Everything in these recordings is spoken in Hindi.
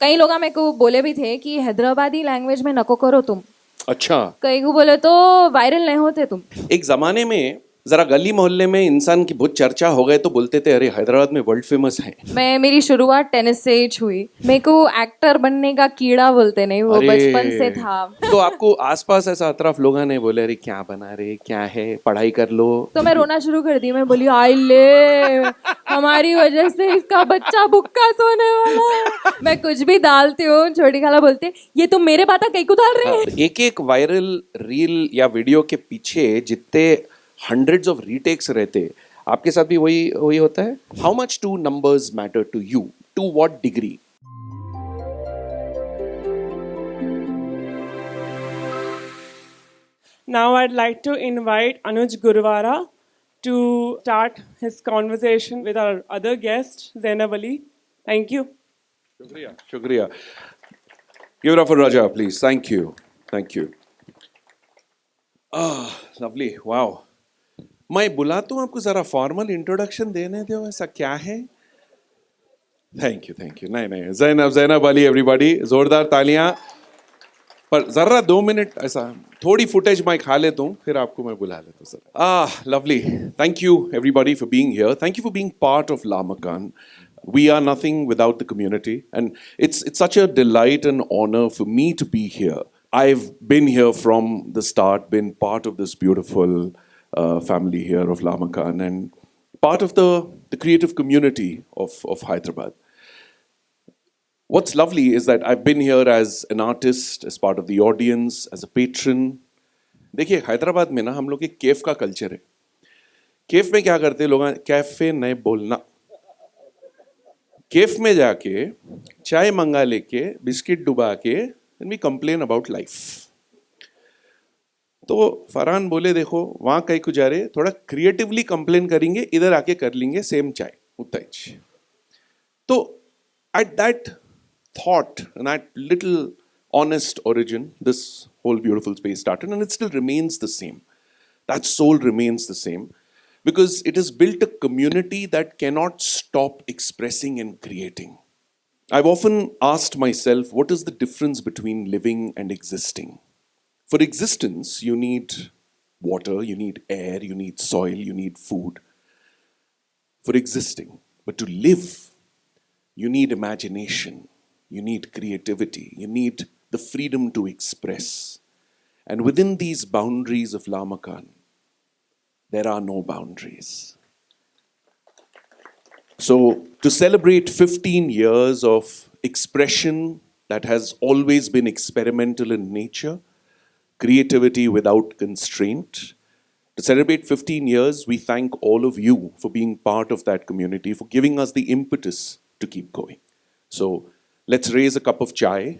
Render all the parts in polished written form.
कई लोग मेरे को बोले भी थे कि हैदराबादी लैंग्वेज में नको करो तुम। अच्छा, कई को बोले तो वायरल नहीं होते तुम। एक जमाने में जरा गली मोहल्ले में इंसान की बहुत चर्चा हो गए तो बोलते थे अरे हैदराबाद में वर्ल्ड फेमस है। मेरी शुरुआत टेनिस से ही हुई। मेरे को एक्टर बनने का कीड़ा बोलते नहीं, वो बचपन से था। तो आपको आसपास ऐसा अतरफ लोग ने बोले अरे क्या बना रहे, क्या है, पढ़ाई कर लो। तो मैं रोना शुरू कर दी। मैं बोली आई ले, हमारी वजह से इसका बच्चा भुक्का सोने वाला है। मैं कुछ भी डालती हूँ, छोटी खाला बोलते ये तुम मेरे बाता कहीं को डाल रहे हैं। एक एक वायरल रील या वीडियो के पीछे जितने हंड्रेड्स ऑफ रीटेक्स रहते, आपके साथ भी वही वही होता है। How much do numbers matter to you, to what degree? Now I'd like to invite Anuj Gurwara to start his conversation with our other guest, Zainab Ali. Thank you. शुक्रिया, शुक्रिया। Give it up for Raja, please. Thank you. Thank you. Lovely. Wow. मैं बुलाता हूँ आपको जरा फॉर्मल इंट्रोडक्शन देने दो, ऐसा क्या है? Thank you. नहीं नहीं, जैनब अली एवरीबॉडी, जोरदार तालियां। पर जरा 2 मिनट ऐसा थोड़ी फुटेज मैं खा लेता हूँ, फिर आपको मैं बुला लेता हूँ sir. Lovely, thank you everybody for being here, thank you for being part of Lamakaan. We are nothing without the community, and it's such a delight and honor for me to be here. I've been here from the start, been part of this beautiful family here of Lamakan, and part of the creative community of Hyderabad. What's lovely is that I've been here as an artist, as part of the audience, as a patron. देखिए हैदराबाद में ना हम लोग एक केफ का कल्चर है। केफ में क्या करते हैं लोग, कैफे नहीं बोलना। केफ में जाके चाय मंगा लेके बिस्किट डुबा के वी कंप्लेन अबाउट लाइफ। तो फरहान बोले देखो वहां कहीं को जा रहे, थोड़ा क्रिएटिवली कंप्लेन करेंगे, इधर आके कर लेंगे सेम चाय उतना ही। तो at that thought and that little honest origin, this whole beautiful space started, and it still remains the same. That soul remains the same because it has built a community that cannot stop expressing and creating. I've often asked myself, what is the difference between living and existing? For existence, you need water, you need air, you need soil, you need food. For existing, but to live, you need imagination. You need creativity. You need the freedom to express. And within these boundaries of Lamakan, there are no boundaries. So, to celebrate 15 years of expression that has always been experimental in nature, creativity without constraint, to celebrate 15 years, we thank all of you for being part of that community, for giving us the impetus to keep going. So, let's raise a cup of chai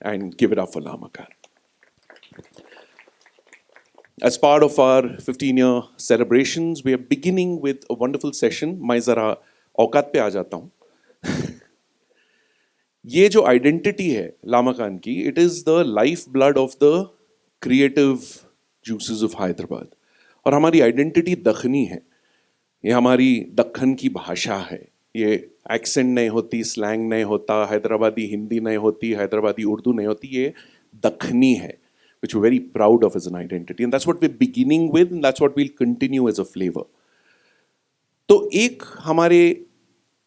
and give it up for Lamakan. As part of our 15-year celebrations, we are beginning with a wonderful session. मैं जरा औकात पे आ जाता हूँ। ये जो आइडेंटिटी है लामाकान की, it is the lifeblood of the creative juices of Hyderabad. और हमारी आइडेंटिटी दखनी है। ये हमारी दक्खन की भाषा है। ये एक्सेंट नहीं होती, स्लैंग नहीं होता, हैदराबादी हिंदी नहीं होती, हैदराबादी उर्दू नहीं होती, ये दखनी है, which we're very proud of as an identity, and that's what we're beginning with, and that's what we'll continue as a flavor. तो एक हमारे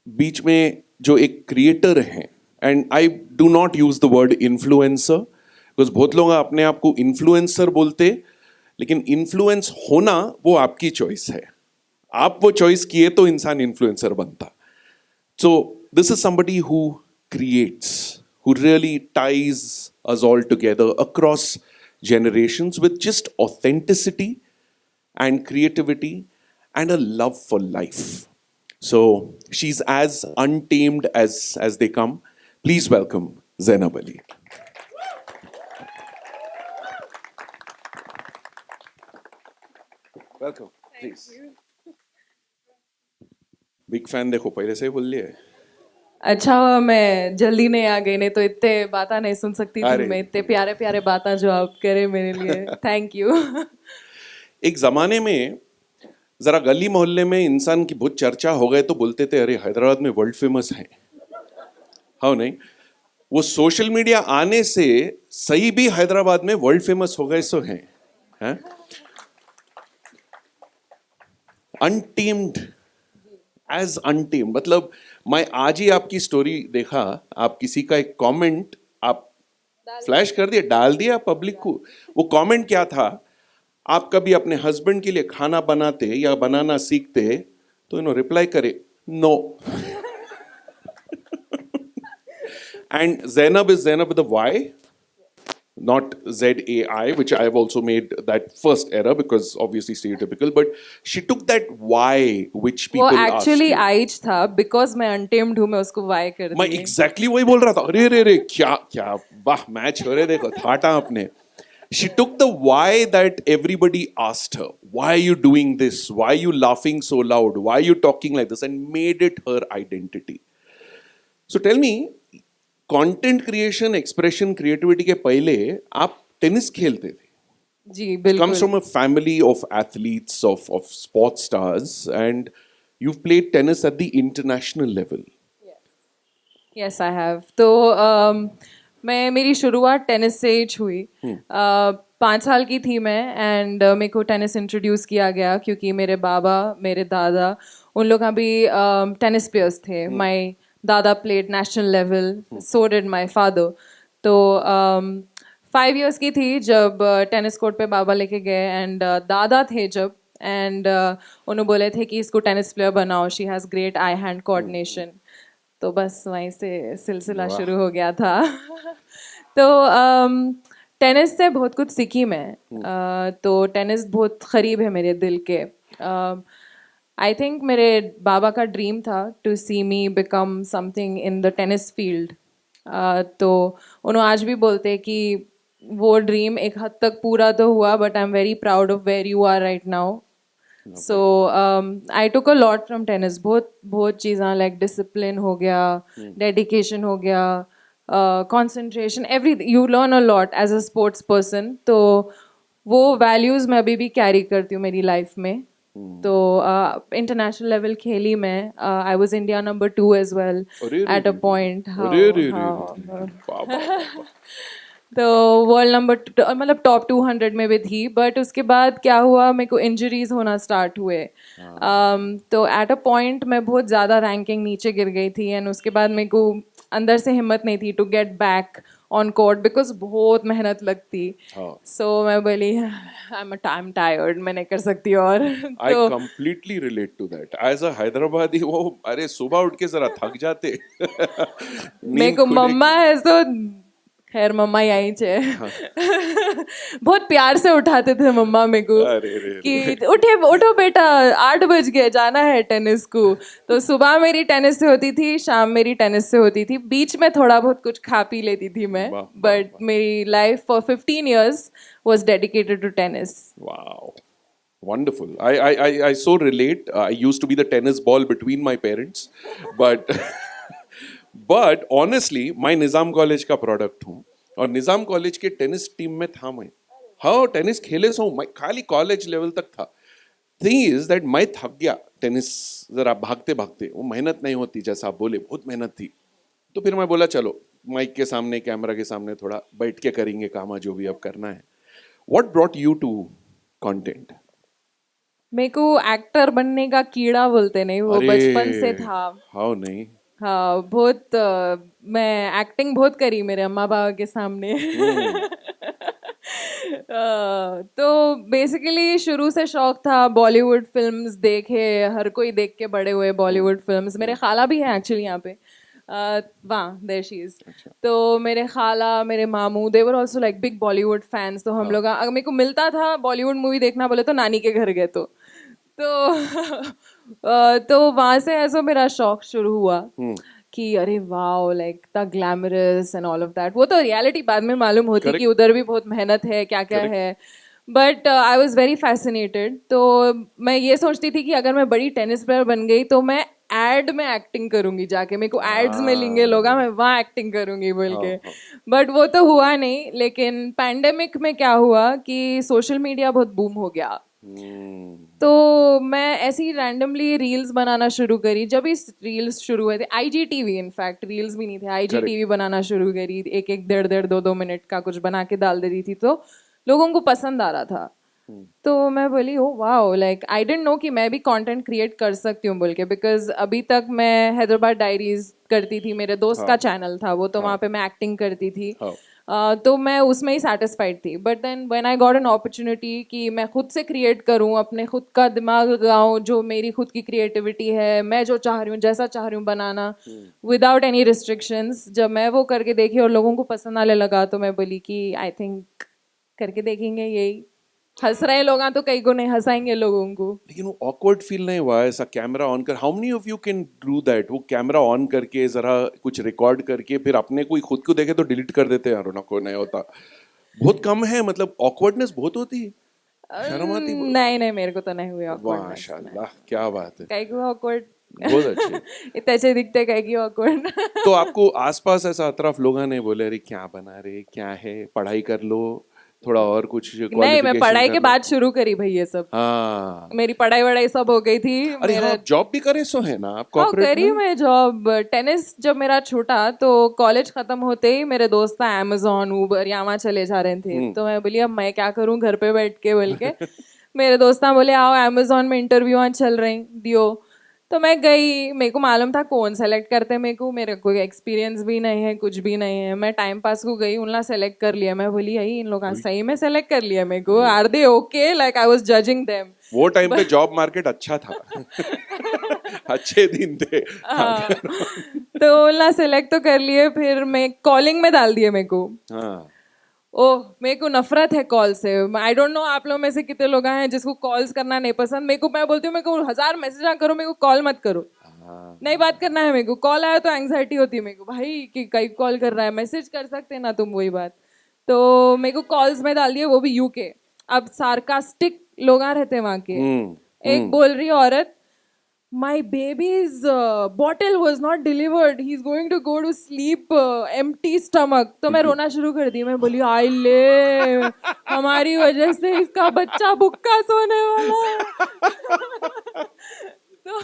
बीच में जो एक क्रिएटर हैं, and I do not use the word influencer, because बहुत लोग अपने आप को इन्फ्लुएंसर बोलते, लेकिन इन्फ्लुएंस होना वो आपकी चॉइस है। आप वो चॉइस किए तो इंसान इन्फ्लुएंसर बनता। So this is somebody who creates, who really ties us all together across generations with just authenticity and creativity and a love for life. So she's as untamed as they come. Please welcome Zainab Ali. Welcome, please. Big fan देखो पहले से ही बोल लिया है। अच्छा हुआ मैं जल्दी नहीं आ गई, नहीं तो इतने बातें नहीं सुन सकती थी अरे। मैं। इतने प्यारे प्यारे बातें जो आप करे मेरे लिए, थैंक यू। एक जमाने में जरा गली मोहल्ले में इंसान की बहुत चर्चा हो गए तो बोलते थे अरे हैदराबाद में वर्ल्ड फेमस है। हाँ नहीं, वो सोशल मीडिया आने से सही भी हैदराबाद में वर्ल्ड फेमस हो गए सो हैं अनटेम्ड एज अनटेम्ड। मतलब मैं आज ही आपकी स्टोरी देखा, आप किसी का एक कमेंट आप फ्लैश कर दिया, डाल दिया पब्लिक को। वो कमेंट क्या था, आप कभी अपने हस्बैंड के लिए खाना बनाते या बनाना सीखते, तो रिप्लाई करे no. And Zainab is Zainab with a Y, not Z-A-I, which I have also made that first error because obviously stereotypical. But she took that Y, which वो people एक्चुअली asked. आइज था, बिकॉज मैं अनटेम्ड हूँ, मैं उसको वाई कर मैं दी। exactly वही बोल रहा था। अरे रे रे क्या क्या वाह मैच हो रहे, देखो थाटा आपने। She took the why that everybody asked her. Why are you doing this? Why are you laughing so loud? Why are you talking like this? And made it her identity. So tell me, content creation, expression, creativity के पहले आप टेनिस खेलते थे। जी Comes बिल्कुल। from a family of athletes, of sports stars, and you've played tennis at the international level. Yes I have. तो मेरी शुरुआत टेनिस से ही हुई। 5 साल की थी मैं, एंड मेरे को टेनिस इंट्रोड्यूस किया गया क्योंकि मेरे बाबा, मेरे दादा, उन लोग भी टेनिस प्लेयर्स थे। माई दादा played national level, so did my father. तो 5 years की थी जब टेनिस कोर्ट पे बाबा लेके गए, एंड दादा थे जब, एंड उन्होंने बोले थे कि इसको टेनिस प्लेयर बनाओ, she has great I hand coordination. तो बस वहीं से सिलसिला शुरू हो गया था। तो टेनिस से बहुत कुछ सीखी मैं। तो टेनिस बहुत करीब है मेरे दिल के। आई थिंक मेरे बाबा का ड्रीम था to see me become something in the tennis field. तो उन्होंने आज भी बोलते हैं कि वो ड्रीम एक हद तक पूरा तो हुआ, but I am very proud of where you are right now. So I took a lot from tennis. बहुत चीज़ें लाइक डिसिप्लिन हो गया, डेडिकेशन हो गया, concentration, every you learn a lot as a sports person. तो वो वैल्यूज़ मैं अभी भी कैरी करती हूँ मेरी लाइफ में। तो इंटरनेशनल लेवल खेली मैं। I was India number 2 as well at a point. तो वर्ल्ड नंबर मतलब टॉप 200 में भी थी। बट उसके बाद क्या हुआ, मेरे को इंजरीज होना स्टार्ट हुए। तो एट अ पॉइंट मैं बहुत ज़्यादा रैंकिंग नीचे गिर गई थी, एंड उसके बाद मेरे को अंदर से हिम्मत नहीं थी to get back on court because बहुत मेहनत लगती। सो मैं बोली आई एम टायर्ड, मैं नहीं कर सकती और। I completely relate to that. As a Hyderabadi, वो अरे सुबह उठ के जरा थक जाते। मेरे को मम्मा है तो खैर मम्मा ही आई छे। बहुत प्यार से उठाते थे मम्मा मेरे को कि उठो बेटा 8 बज गए, जाना है टेनिस को। तो सुबह मेरी टेनिस से होती थी, शाम मेरी टेनिस से होती थी, बीच में थोड़ा बहुत कुछ खा पी लेती थी मैं। बट मेरी life for 15 years was dedicated to tennis. Wow. Wonderful. I so relate. I used to be the tennis ball between my parents, but honestly, मैं निज़ाम कॉलेज का प्रोडक्ट हूँ और निज़ाम कॉलेज के टेनिस टीम में था मैं। हाँ टेनिस खेले सो मैं, खाली कॉलेज लेवल तक था। थिंग इज दैट मैं थक गया टेनिस, जरा भागते भागते, वो मेहनत नहीं होती जैसा आप बोले, बहुत मेहनत थी। तो फिर मैं बोला चलो माइक के सामने, कैमरा के सामने थोड़ा बैठ के करेंगे काम, जो भी अब करना है। What brought you to content? मेरे को एक्टर बनने का कीड़ा बोलते नहीं, वो बचपन से था। हाँ नहीं, हाँ बहुत मैं एक्टिंग बहुत करी मेरे अम्मा बाबा के सामने। तो बेसिकली शुरू से शौक था, बॉलीवुड फिल्म्स देखे, हर कोई देख के बड़े हुए बॉलीवुड फिल्म्स। मेरे खाला भी हैं एक्चुअली यहाँ पे, वहाँ देयर शी इज। तो मेरे खाला, मेरे मामू, they were also like big Bollywood fans. तो हम लोग, अगर मेरे को मिलता था बॉलीवुड मूवी देखना बोले तो नानी के घर गए तो वहाँ से ऐसा मेरा शौक शुरू हुआ कि अरे wow like the glamorous and all of that. वो तो रियलिटी बाद में मालूम होती कि उधर भी बहुत मेहनत है, क्या क्या है। But I was very fascinated. तो मैं ये सोचती थी कि अगर मैं बड़ी टेनिस प्लेयर बन गई तो मैं एड में एक्टिंग करूंगी, जाके मेरे को एड्स मिलेंगे लोग, मैं वहाँ एक्टिंग करूंगी बोल के। बट वो तो हुआ नहीं। लेकिन पैंडेमिक में क्या हुआ कि सोशल मीडिया बहुत बूम हो गया। तो मैं ऐसे ही रैंडमली रील्स बनाना शुरू करी जब इस रील्स शुरू हुए थे IGTV इनफैक्ट रील्स भी नहीं थे IGTV बनाना शुरू करी एक एक डेढ़ डेढ़ दो दो मिनट का कुछ बना के डाल दे रही थी तो लोगों को पसंद आ रहा था तो मैं बोली oh wow like I didn't know कि मैं भी कंटेंट क्रिएट कर सकती हूँ बोल के बिकॉज अभी तक मैं हैदराबाद डायरीज करती थी मेरे दोस्त का चैनल था वो तो वहाँ पे मैं एक्टिंग करती थी तो मैं उसमें ही सेटिस्फाइड थी but then when I got an opportunity कि मैं खुद से क्रिएट करूं अपने खुद का दिमाग लगाऊं जो मेरी खुद की क्रिएटिविटी है मैं जो चाह रही हूँ जैसा चाह रही हूँ बनाना विदाउट एनी रिस्ट्रिक्शंस जब मैं वो करके देखी और लोगों को पसंद आने लगा तो मैं बोली कि आई थिंक करके देखेंगे यही हंस रहे लोग तो कई को नहीं हंसाएंगे लोगों को लेकिन वो ऑकवर्ड फील नहीं हुआ ऐसा कैमरा ऑन कर how many of you can do that वो कैमरा ऑन करके जरा कुछ रिकॉर्ड करके फिर अपने कोई खुद को देखे तो डिलीट कर देते हैं यार को नहीं होता बहुत कम है मतलब ऑकवर्डनेस बहुत होती है शर्म आती है नहीं नहीं मेरे को तो नहीं हुई awkwardness माशाल्लाह क्या बात है कई को awkward बहुत अच्छे इतने अच्छे दिखते कई की awkward तो आपको आसपास ऐसा अतरफ लोग ने बोले अरे क्या बना रहे क्या है पढ़ाई कर लो थोड़ा और कुछ नहीं मैं पढ़ाई के बाद शुरू करी भाई ये सब हाँ मेरी पढ़ाई वढ़ाई सब हो गई थी अरे हाँ जॉब भी करे सो है ना आप कॉर्पोरेट करी मैं जॉब टेनिस जब मेरा छूटा तो कॉलेज खत्म होते ही मेरे दोस्त अमेजोन उबर या वहाँ चले जा रहे थे तो मैं बोली अब मैं क्या करूँ घर पे बैठ के बोल के मेरे दोस्त बोले आओ अमेजोन में इंटरव्यू चल रहे दियो तो मैं गई मेरे को मालूम था कौन सेलेक्ट करते मेरे को एक्सपीरियंस भी नहीं है कुछ भी नहीं है मैं टाइम पास को गई उनला सेलेक्ट कर लिया मैं बोली यही इन लोगों सही में सेलेक्ट कर लिया मेरे को are they okay like I was judging them वो टाइम पे जॉब मार्केट अच्छा था अच्छे दिन थे तो उनला सेलेक्ट तो कर लिए फिर मैं कॉलिंग में डाल दिए मेरे को ओह मेरे को नफरत है कॉल से आई डोंट नो आप लोग में से कितने लोग हैं जिसको कॉल्स करना नहीं पसंद मेरे को मैं बोलती हूँ मेरे को 1000 मैसेज ना करो मेरे को कॉल मत करो नहीं बात करना है मेरे को कॉल आया तो एंग्जाइटी होती है मेरे को भाई कि कई कॉल कर रहा है मैसेज कर सकते ना तुम वही बात तो मेरे को कॉल्स में डाल दिए वो भी यूके अब सार्कास्टिक लोग रहते हैं वहाँ के एक बोल रही औरत my baby's bottle was not delivered he's going to go to sleep empty stomach तो मैं रोना शुरू कर दी मैं बोली आई ले हमारी वजह से इसका बच्चा भूखा सोने वाला है तो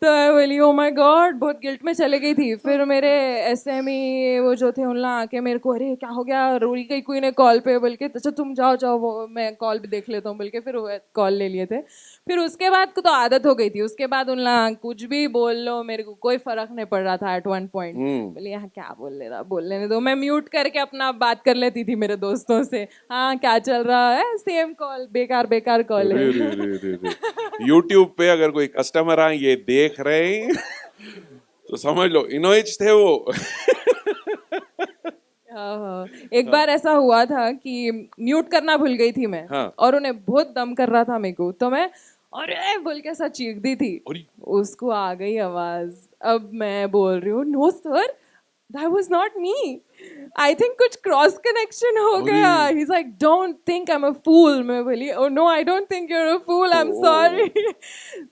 मैं बोली ओ माय गॉड बहुत गिल्ट में चले गई थी फिर मेरे SME वो जो थे उन आके मेरे को अरे क्या हो गया रोई गई कोई ने कॉल पे बोल के अच्छा तुम जाओ जाओ वो मैं कॉल भी देख लेता हूँ बोल के फिर कॉल ले लिए थे फिर उसके बाद तो आदत हो गई थी उसके बाद उन कुछ भी बोल लो मेरे को कोई फर्क नहीं पड़ रहा था एट वन पॉइंट बोले यहाँ क्या बोल लेने दो मैं म्यूट करके अपना बात कर लेती थी मेरे दोस्तों से हाँ क्या चल रहा है सेम कॉल बेकार कॉल है यूट्यूब पे अगर कोई कस्टमर आए ये देख रहे हैं तो समझ लो इनोइच थे वो एक बार ऐसा हुआ था कि म्यूट करना भूल गई थी मैं और उन्हें बहुत दम कर रहा था मेरे को तो मैं अरे बोल के ऐसा चीख दी थी उसको आ गई आवाज अब मैं बोल रही हूँ no sir that was not me I think कुछ क्रॉस कनेक्शन हो गया he's like don't think I'm a fool मैं बोली oh no I don't think you're a fool I'm sorry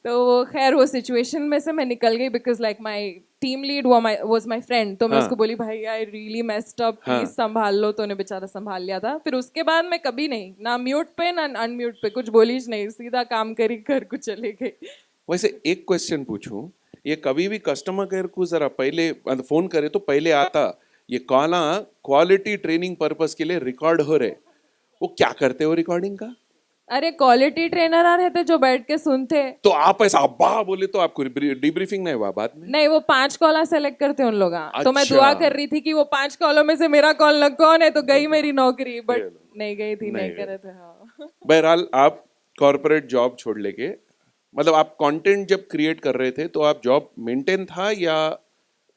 तो वो खैर वो सिचुएशन में से मैं निकल गई because like my team lead was my friend तो मैं उसको बोली भाई I really messed up please संभाल लो तो उन्हें बेचारा संभाल लिया था फिर उसके बाद मैं कभी नहीं ना म्यूट पे ना अनम्यूट पे कुछ बोली नहीं सीधा काम करी घर को चले गई वैसे एक क्वेश्चन पूछूं ये कभी भी कस्टमर केयर को जरा पहले फोन करे तो पहले आता ये काला क्वालिटी ट्रेनिंग पर्पस के लिए रिकॉर्ड हो रहे वो क्या करते हो रिकॉर्डिंग का अरे क्वालिटी ट्रेनर आ रहे थे जो बैठ के सुनते तो आप ऐसा अब्बा बोले तो आपको डिब्रीफिंग नहीं हुआ बाद में नहीं वो 5 कॉल सेलेक्ट करते उन लोग तो मैं दुआ कर रही थी कि वो 5 कॉलों में से मेरा कॉल न कौन है तो गई मेरी नौकरी बट नहीं गई थी नहीं कर रहे थे बहरहाल आप कॉर्पोरेट जॉब छोड़ लेके मतलब आप कंटेंट जब क्रिएट कर रहे थे तो आप जॉब मेंटेन था या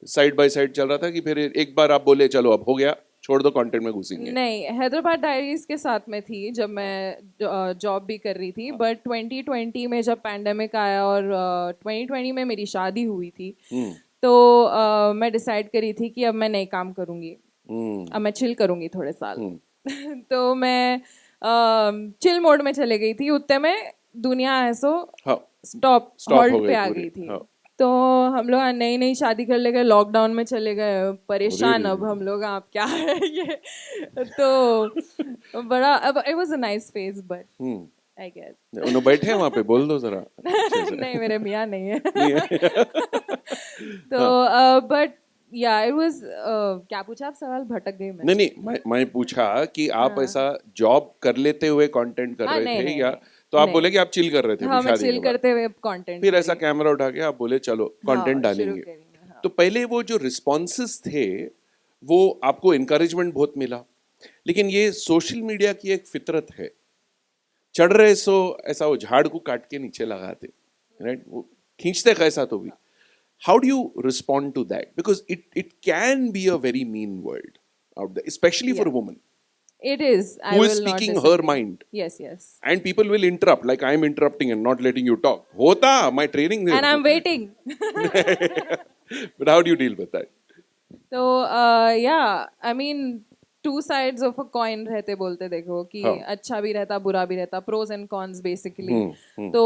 साइड बाय साइड चल रहा था कि फिर एक बार आप बोले चलो अब हो गया छोड़ दो कंटेंट में घुसेंगे नहीं हैदराबाद डायरीज के साथ में थी जब मैं जॉब भी कर रही थी बट 2020 में जब पैंडेमिक आया और 2020 में मेरी शादी हुई थी तो मैं डिसाइड करी थी कि अब मैं नई काम करूंगी अब मैं चिल करूंगी थोड़े साल तो मैं चिल मोड में चले गई थी उतने में दुनिया ऐसो स्टॉप हॉल्ट पे आ गई थी तो हम लोग नई नई शादी कर ले गए लॉकडाउन में चले गए परेशान अब हम लोग आप क्या है ये तो बड़ा अब it was a nice phase but I guess. उन्होंने बैठे हैं वहाँ पे, बोल दो जरा अच्छे से। नहीं, मेरे मियाँ नहीं है. तो बट या इट वाज, क्या पूछा आप सवाल, भटक गई मैं. नहीं, मैं पूछा कि आप हाँ. ऐसा जॉब कर लेते हुए कंटेंट कर हाँ, रहे नहीं, थे, नहीं, या नहीं, तो आप नहीं. बोले कि आप चिल कर रहे थे हाँ, मैं शादी चिल के बाद, करते हुए कंटेंट फिर ऐसा कैमरा उठा के आप बोले चलो कंटेंट हाँ, शुरू डालेंगे। करी मैं. हाँ. तो पहले वो जो रिस्पॉन्सेस थे वो आपको इनकरेजमेंट बहुत मिला, लेकिन ये सोशल मीडिया की एक फितरत है, चढ़ रहे सो ऐसा वो झाड़ को काट के नीचे लगाते, राइट, वो खींचते कैसा तो भी। How do you respond to that, because it can be a very mean world out there, especially for a woman It is. I who is will not speaking her disagree. mind, Yes, yes. and people will interrupt, like I am interrupting and not letting you talk. Hota, my training there. And I'm waiting. But how do you deal with that? तो yeah, I mean, two sides of a coin रहते बोलते देखो कि हाँ. अच्छा भी रहता बुरा भी रहता, pros and cons basically. तो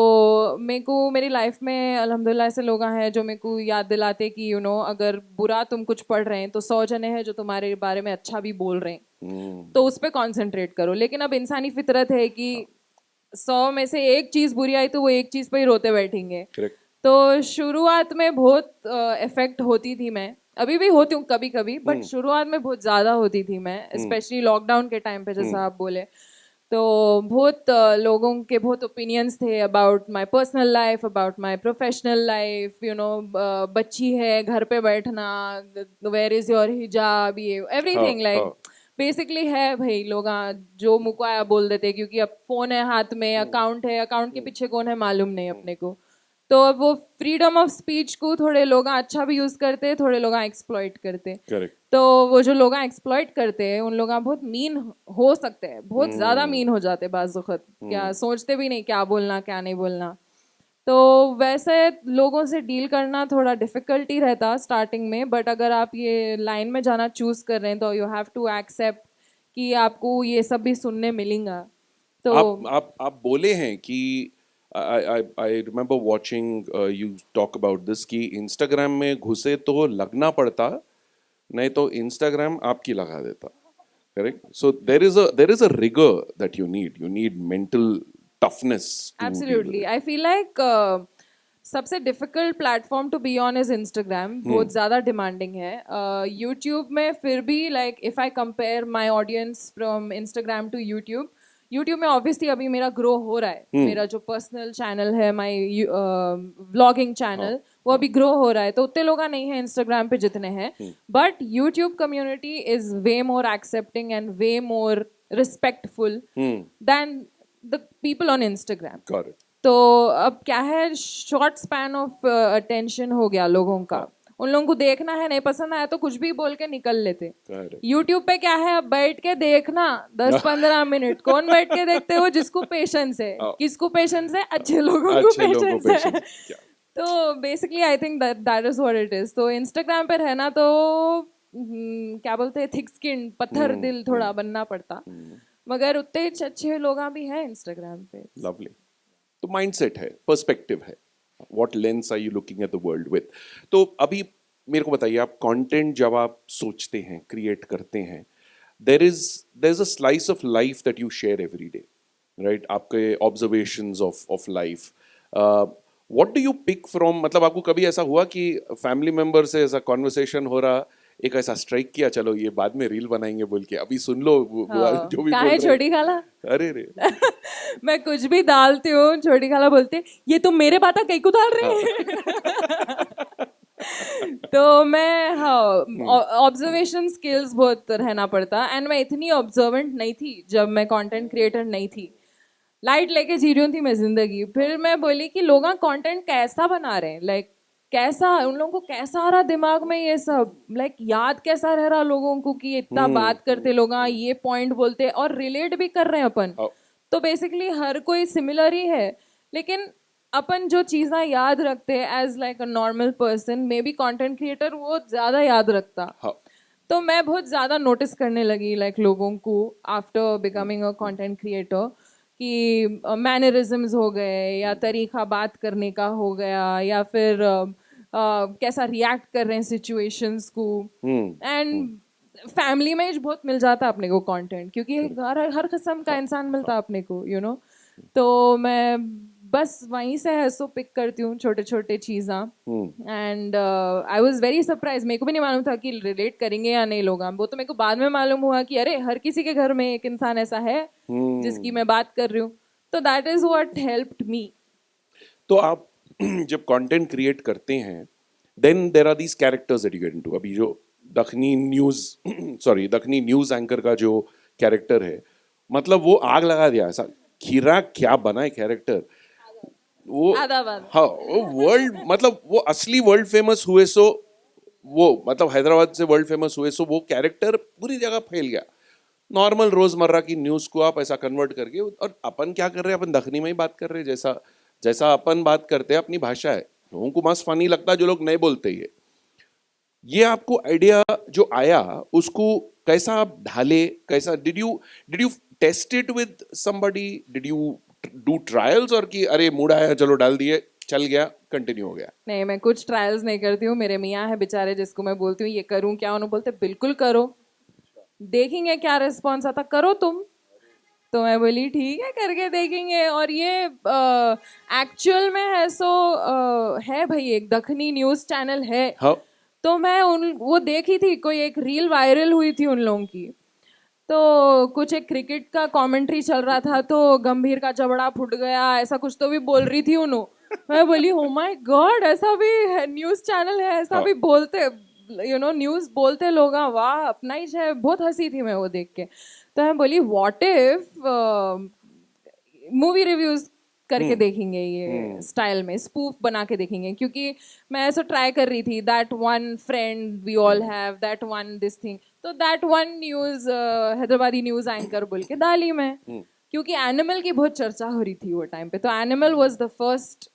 मेरे को मेरी लाइफ में अल्हम्दुलिल्लाह ऐसे लोग हैं जो मेरे को याद दिलाते कि यू नो अगर बुरा तुम कुछ पढ़ रहे हैं तो 100 जने हैं जो तुम्हारे बारे में अच्छा भी बोल रहे हैं, तो उस पर कॉन्सेंट्रेट करो. लेकिन अब इंसानी फितरत है कि 100 में से एक चीज बुरी आई तो वो एक चीज पे ही रोते बैठेंगे. Correct. तो शुरुआत में बहुत इफेक्ट होती थी मैं, अभी भी होती हूँ कभी कभी, बट शुरुआत में बहुत ज्यादा होती थी मैं, स्पेशली लॉकडाउन के टाइम पे जैसा आप बोले. तो बहुत लोगों के बहुत ओपिनियंस थे about my personal life, about my professional life, you know बच्ची है घर पे बैठना, वेयर इज योर हिजाब, ये एवरीथिंग लाइक बेसिकली है भाई. लोग जो मुँह को आया बोल देते क्योंकि अब फोन है हाथ में, अकाउंट है, अकाउंट के पीछे कौन है मालूम नहीं अपने को. तो अब वो फ्रीडम ऑफ स्पीच को थोड़े लोग अच्छा भी यूज करते, थोड़े लोग एक्सप्लॉइट करते. Correct. तो वो जो लोग एक्सप्लॉइट करते हैं उन लोग बहुत मीन हो सकते हैं, बहुत ज्यादा मीन हो जाते हैं बाज़ वक़्त, क्या सोचते भी नहीं क्या बोलना क्या नहीं बोलना. तो वैसे लोगों से डील करना थोड़ा डिफिकल्ट ही रहता स्टार्टिंग में, बट अगर आप ये लाइन में जाना चूज कर रहे हैं तो यू हैव टू एक्सेप्ट कि आपको ये सब भी सुनने मिलेगा. तो आप बोले हैं कि I remember watching you talk about this कि इंस्टाग्राम में घुसे तो लगना पड़ता, नहीं तो इंस्टाग्राम आपकी लगा देता. Correct? So there is a rigor that you need mental toughness to deal with absolutely. it. I feel like सबसे difficult platform to be on is Instagram, बहुत ज़्यादा डिमांडिंग है. यूट्यूब में फिर भी like if I compare my audience from Instagram to YouTube, YouTube में ऑब्वियसली अभी मेरा ग्रो हो रहा है. मेरा जो पर्सनल चैनल है, माई व्लॉगिंग चैनल, वो अभी ग्रो हो रहा है, तो उतने लोग नहीं है इंस्टाग्राम पे जितने हैं. But YouTube community is way more accepting and way more respectful than the people on Instagram. Got it. तो अब क्या है, शॉर्ट स्पैन ऑफ अटेंशन हो गया लोगों का. उन लोगों को देखना है, नहीं पसंद आया तो कुछ भी बोल के निकल लेते. Correct. यूट्यूब पे क्या है, अब बैठ के देखना 10-15 मिनट. कौन बैठ के देखते हो? जिसको पेशेंस है. किसको पेशेंस है? अच्छे लोगों को अच्छे लोगों को पेशेंस है. patience. क्या? तो basically I think that is what it is. तो इंस्टाग्राम पे रहना तो क्या बोलते हैं, थिक स्किन, पत्थर दिल थोड़ा बनना पड़ता. मगर उतने अच्छे लोग भी हैं इंस्टाग्राम पे. Lovely. तो माइंडसेट है, पर्सपेक्टिव है, what lens are you looking at the world with. तो अभी मेरे को बताइए, आप कंटेंट जब आप सोचते हैं, क्रिएट करते हैं, there is a slice of life that you share every day, right? आपके observations of life, what do you pick from? मतलब आपको कभी ऐसा हुआ कि फैमिली मेंबर से ऐसा कॉन्वर्सेशन हो रहा, एक ऐसा स्ट्राइक किया, चलो ये बाद में रील बनाएंगे बोल के, अभी सुन लो जो भी बोल काहे रहे छोटी खाला? अरे रे. मैं कुछ भी डालती हूँ, छोटी खाला बोलते ये तुम मेरे बात कहीं को डाल रहे हैं. तो मैं ऑब्जर्वेशन स्किल्स बहुत रहना पड़ता. एंड मैं इतनी ऑब्जर्वेंट नहीं थी जब मैं कंटेंट क्रिएटर नहीं थी. लाइट लेके जी रही थी मैं जिंदगी. फिर मैं बोली कि लोग कंटेंट कैसा बना रहे हैं, लाइक कैसा उन लोगों को कैसा आ रहा दिमाग में ये सब, लाइक याद कैसा रह रहा लोगों को कि इतना बात करते लोग, ये पॉइंट बोलते और रिलेट भी कर रहे हैं अपन. तो बेसिकली हर कोई सिमिलर ही है, लेकिन अपन जो चीज़ें याद रखते हैं as like a normal person, maybe content creator वो ज़्यादा याद रखता. तो मैं बहुत ज़्यादा नोटिस करने लगी लाइक लोगों को after becoming a content creator, कि मैनरिज्म्स हो गए, या तरीका बात करने का हो गया, या फिर कैसा रिएक्ट कर रहे हैं सिचुएशंस को. एंड फैमिली में बहुत मिल जाता अपने को कंटेंट, क्योंकि हर किस्म का इंसान मिलता अपने को, यू नो. तो मैं बस वहीं से हैसो पिक करती हूँ छोटे छोटे चीज़ा and I was very surprise मेरे को भी नहीं मालूम था कि रिलेट करेंगे या नहीं लोग वो तो मेरे को बाद में मालूम हुआ कि अरे हर किसी के घर में एक इंसान ऐसा है जिसकी मैं बात कर रही हूँ तो that is what helped me तो आप जब कंटेंट क्रिएट करते हैं then there are these characters that you get into अभी जो Dakhni news sorry Dakhni news anchor का जो कैरेक्टर है मतलब वो आग लगा दिया ऐसा खीरा क्या बना है कैरेक्टर वो आदाबाद हाँ वो वर्ल्ड मतलब वो असली वर्ल्ड फेमस हुए सो वो मतलब हैदराबाद से वर्ल्ड फेमस हुए सो वो कैरेक्टर पूरी जगह फैल गया नॉर्मल रोजमर्रा की न्यूज को आप ऐसा कन्वर्ट करके और अपन क्या कर रहे हैं अपन दखनी में ही बात कर रहे हैं जैसा जैसा अपन बात करते हैं अपनी भाषा है लोगों को मस्त फनी लगता है जो लोग नहीं बोलते ये आपको आइडिया जो आया उसको कैसा आप ढाले कैसा did you test it with somebody did you do trials और कि अरे मूड आया चलो डाल दिए चल गया कंटिन्यू हो गया नहीं मैं कुछ ट्रायल्स नहीं करती हूँ मेरे मियाँ है बेचारे जिसको मैं बोलती हूँ ये करूँ क्या उन्होंने बोलते बिल्कुल करो देखेंगे क्या रिस्पॉन्स आता करो तुम तो मैं बोली ठीक है करके देखेंगे और ये एक्चुअल में है सो है भाई एक दखनी न्यूज़ चैनल है हाँ तो मैं उन वो देखी थी कोई एक रील वायरल हुई थी उन लोगों की तो कुछ एक क्रिकेट का कमेंट्री चल रहा था तो गंभीर का जबड़ा फूट गया ऐसा कुछ तो भी बोल रही थी उन्होंने मैं बोली हो माय गॉड ऐसा भी है न्यूज़ चैनल है ऐसा भी बोलते न्यूज़ बोलते लोग वाह अपना ही है बहुत हंसी थी मैं वो देख के तो मैं बोली व्हाट इफ मूवी रिव्यूज करके देखेंगे ये स्टाइल में स्पूफ बना के देखेंगे क्योंकि मैं ऐसा ट्राई कर रही थी that one friend we all have that one this thing तो that one news Hyderabadi news anchor बोल के डाली मैं क्योंकि एनिमल की बहुत चर्चा हो रही थी वो टाइम पे तो animal was the first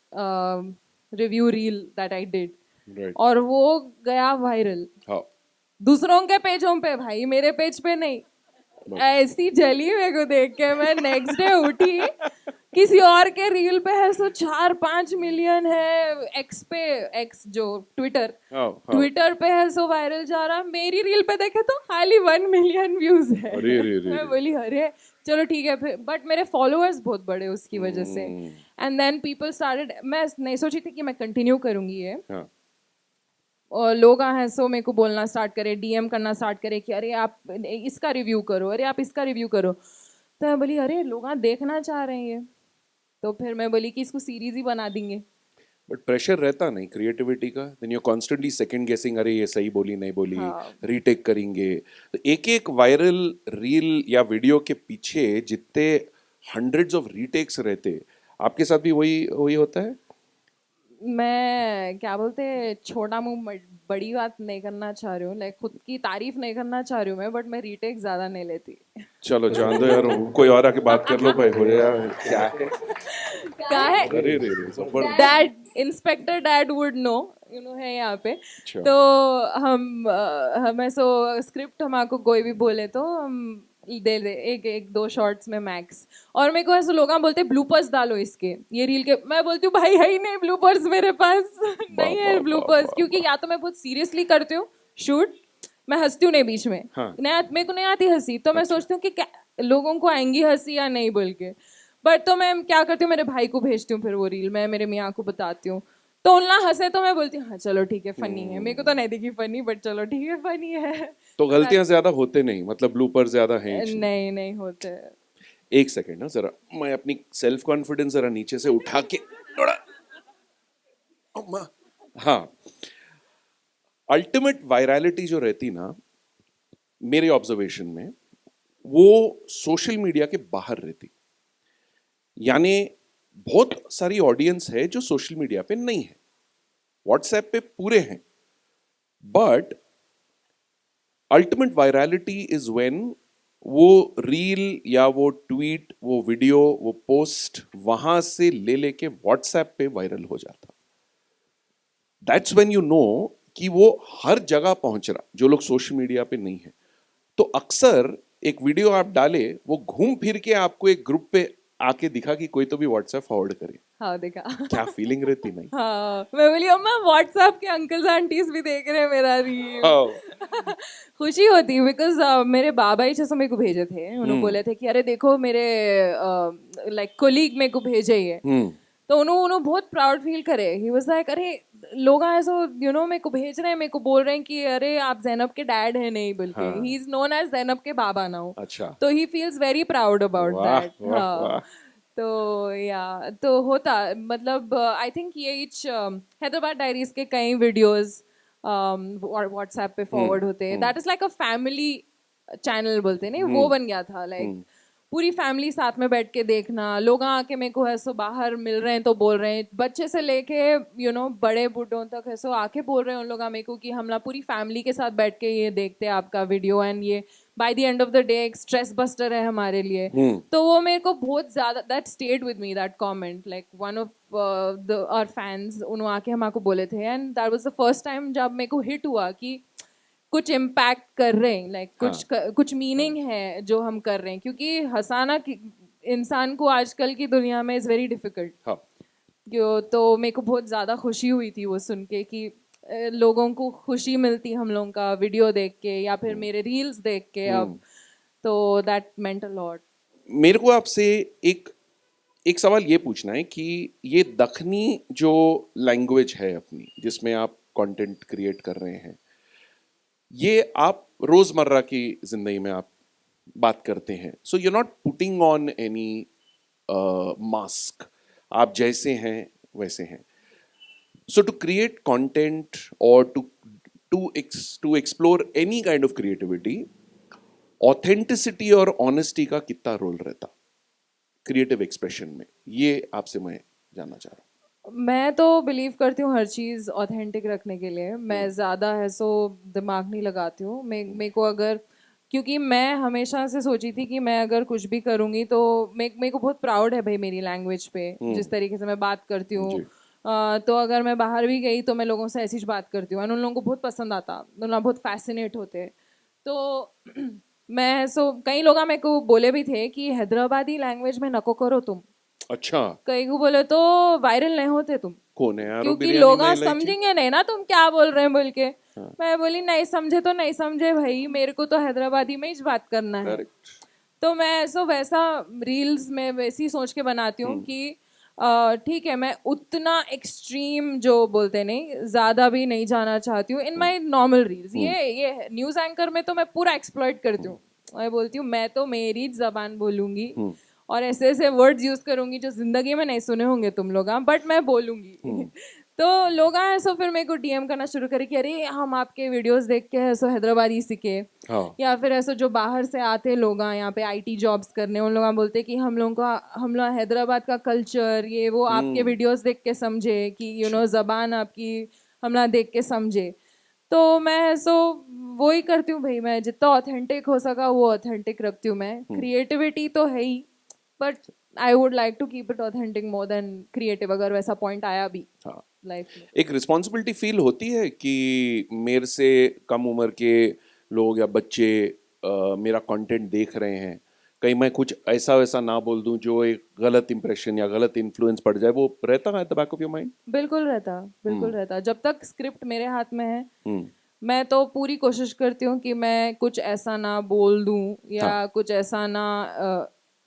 review reel that I did और वो गया वायरल हाँ दूसरों के पेजों पे भाई मेरे पेज पे नहीं ऐसी जली मेरे को देख के मैं नेक्स्ट डे उठी किसी और के रील पे है सो 4-5 मिलियन है एक्स जो ट्विटर ट्विटर पे है सो वायरल जा रहा मेरी रील पे देखे तो खाली 1 मिलियन व्यूज है मैं बोली अरे चलो ठीक है फिर बट मेरे फॉलोअर्स बहुत बड़े उसकी वजह से एंड देन पीपल स्टार्टेड मैं नहीं सोची थी कि मैं कंटिन्यू करूंगी ये और लोग हैं सो मेरे को बोलना स्टार्ट करे डीएम करना स्टार्ट करे कि अरे आप इसका रिव्यू करो अरे आप इसका रिव्यू करो तो मैं बोली अरे लोग देखना चाह रहे हैं ये तो फिर मैं बोली कि इसको सीरीज ही बना देंगे बट प्रेशर रहता नहीं क्रिएटिविटी का देन यू कॉन्स्टेंटली सेकंड गेसिंग अरे ये सही बोली नहीं बोली रीटेक करेंगे तो एक एक वायरल रील या वीडियो के पीछे जितने हंड्रेड्स ऑफ रीटेक्स रहते आपके साथ भी वही होता है मैं क्या बोलते छोटा मुंह बड़ी बात नहीं करना चाह रही हूँ लाइक खुद की तारीफ नहीं करना चाह रही हूँ मैं बट मैं रीटेक ज्यादा नहीं लेती चलो जान दो यार कोई और आके बात कर लो भाई हो यार क्या है अरे dad inspector dad would know है यहाँ पे तो हमें सो स्क्रिप्ट हमको कोई भी बोले तो हम दे एक 2 शॉर्ट्स में मैक्स और मेरे को ऐसे लोग बोलते ब्लूपर्स डालो इसके ये रील के मैं बोलती हूँ भाई है ही नहीं ब्लूपर्स मेरे पास नहीं है ब्लूपर्स क्योंकि या तो मैं बहुत सीरियसली करती हूँ शूट मैं हंसती हूँ नहीं बीच में मेरे को नहीं आती हंसी तो मैं सोचती हूँ कि लोगों को आएंगी हंसी या नहीं बोल के बट तो मैं क्या करती हूँ मेरे भाई को भेजती हूँ फिर वो रील मैं मेरे मियाँ को बताती हूँ तो उनला हंसे तो मैं बोलती हूँ हाँ चलो ठीक है फनी है मेरे को तो नहीं दिखी फनी बट चलो ठीक है फनी है तो गलतियां ज्यादा होते नहीं मतलब ब्लूपर ज्यादा हैं नहीं होते एक सेकंड ना जरा मैं अपनी सेल्फ कॉन्फिडेंस जरा नीचे से उठा के थोड़ा हाँ अल्टीमेट वायरलिटी जो रहती ना मेरे ऑब्जर्वेशन में वो सोशल मीडिया के बाहर रहती यानी बहुत सारी ऑडियंस है जो सोशल मीडिया पे नहीं है व्हाट्सएप पे पूरे हैं but ultimate virality is when वो रील या वो ट्वीट वो वीडियो वो पोस्ट वहां से ले लेके व्हाट्सएप पे वायरल हो जाता दैट्स व्हेन यू नो कि वो हर जगह पहुंच रहा जो लोग सोशल मीडिया पे नहीं है तो अक्सर एक वीडियो आप डाले वो घूम फिर के आपको एक ग्रुप पे आके दिखा कि कोई तो भी व्हाट्सएप फॉरवर्ड करे, हाँ देखा। क्या फीलिंग रहती नहीं? हाँ मैं बोली अम्मा व्हाट्सएप के अंकल्स आंटीज भी देख रहे हैं मेरा रील। हाँ। खुशी होती बिकॉज मेरे बाबा ही 600 मेरे को भेजे थे, उन्होंने बोले थे कि अरे देखो मेरे लाइक कोलीग मेरे को भेजे ही है, तो उन्होंने बहुत प्राउड फील करे। ही वाज लाइक अरे लोग ऐसा मेरे को भेज रहे हैं, मेरे को बोल रहे हैं कि अरे आप जैनब के डैड हैं, नहीं बल्कि he is known as Zainab के बाबा नाउ। अच्छा। तो he feels very proud about वाह, दैट। वाह, हाँ वाह। तो या तो होता मतलब आई थिंक ये हैदराबाद डायरीज के कई वीडियोस व्हाट्सएप पे फॉरवर्ड होते हैं। That is like a family channel बोलते हैं, नहीं वो बन गया था। लाइक पूरी फैमिली साथ में बैठ के देखना, लोग आके मेरे को ऐसो बाहर मिल रहे हैं तो बोल रहे हैं, बच्चे से लेके बड़े बूढ़ों तक ऐसो आके बोल रहे हैं उन लोग मेरे को कि हम लोग पूरी फैमिली के साथ बैठ के ये देखते हैं आपका वीडियो, एंड ये by the end of the day एक स्ट्रेस बस्टर है हमारे लिए। तो वो मेरे को बहुत ज्यादा that stayed with me, that comment. Like one of the our fans उन्होंने आके हमको बोले थे, and that was the first time जब मेरे को हिट हुआ कि कुछ इम्पैक्ट कर रहे हैं, लाइक कुछ मीनिंग है जो हम कर रहे हैं, क्योंकि हंसाना इंसान को आजकल की दुनिया में इज वेरी डिफिकल्ट। तो मेरे को बहुत ज्यादा खुशी हुई थी वो सुन के कि लोगों को खुशी मिलती हम लोगों का वीडियो देख के या फिर मेरे रील्स देख के अब, तो दैट मेंट अ लॉट। मेरे को आपसे एक एक सवाल ये पूछना है कि ये दखनी जो लैंग्वेज है अपनी, जिसमें आप कंटेंट क्रिएट कर रहे हैं, ये आप रोजमर्रा की जिंदगी में आप बात करते हैं, so you not putting on any mask, आप जैसे हैं वैसे हैं। सो टू क्रिएट कंटेंट और to explore any kind of creativity, authenticity और ऑनेस्टी का कितना रोल रहता क्रिएटिव एक्सप्रेशन में, ये आपसे मैं जानना चाह रहा हूँ। मैं तो बिलीव करती हूँ हर चीज़ ऑथेंटिक रखने के लिए मैं ज़्यादा है सो दिमाग नहीं लगाती हूँ। मेरे को अगर, क्योंकि मैं हमेशा से सोची थी कि मैं अगर कुछ भी करूँगी तो मेरे को बहुत प्राउड है भाई मेरी लैंग्वेज पे, जिस तरीके से मैं बात करती हूँ। तो अगर मैं बाहर भी गई तो मैं लोगों से ऐसी बात करती हूँ, और उन लोगों को बहुत पसंद आता, उन लोग बहुत फैसिनेट होते। तो मैं कई लोग मेरे को बोले भी थे कि हैदराबादी लैंग्वेज में नको करो तुम। अच्छा। कई को बोले तो वायरल नहीं होते तुम, कौन है यार वो क्योंकि बिरयानी लोग में इलायची? समझेंगे नहीं ना तुम क्या बोल रहे हैं बोल के। मैं बोली नहीं समझे तो नहीं समझे भाई, मेरे को तो हैदराबादी में ही बात करना है। करेक्ट। तो मैं वैसा रील्स में वैसी सोच के बनाती हूँ कि ठीक है मैं उतना एक्सट्रीम जो बोलते नहीं, ज्यादा भी नहीं जाना चाहती हूँ इन माय नॉर्मल रील्स। ये न्यूज एंकर में तो मैं पूरा एक्सप्लॉइट करती हूँ। मैं बोलती हूँ मैं तो मेरी जबान बोलूंगी और ऐसे ऐसे वर्ड्स यूज करूंगी जो जिंदगी में नहीं सुने होंगे तुम लोग, बट मैं बोलूंगी। तो लोग ऐसा फिर मेरे को डीएम करना शुरू करे कि अरे हम आपके वीडियोस देख के ऐसा हैदराबादी सीखे। या फिर ऐसा जो बाहर से आते लोग यहाँ पे आईटी जॉब्स करने, उन लोग बोलते कि हम लोग हैदराबाद का कल्चर ये वो आपके वीडियोस देख के समझे कि जबान आपकी हम लोग देख के समझे। तो मैं वो ही करती हूँ भाई, मैं जितना ऑथेंटिक हो सका वो ऑथेंटिक रखती हूँ। मैं क्रिएटिविटी तो है ही, but I would like to keep it authentic more than creative, अगर वैसा पॉइंट आया भी लाइफ में। एक रिस्पॉन्सिबिलिटी फील होती है कि मेरे से कम उम्र के लोग या बच्चे मेरा कंटेंट देख रहे हैं, कहीं मैं कुछ ऐसा वैसा ना बोल दूं जो एक गलत इंप्रेशन या गलत इन्फ्लुएंस पड़ जाए, वो रहता है at the back of your mind? बिल्कुल रहता, बिल्कुल रहता। जब तक स्क्रिप्ट मेरे हाथ में है मैं तो पूरी कोशिश करती हूँ कि मैं कुछ ऐसा ना बोल दूं या कुछ ऐसा ना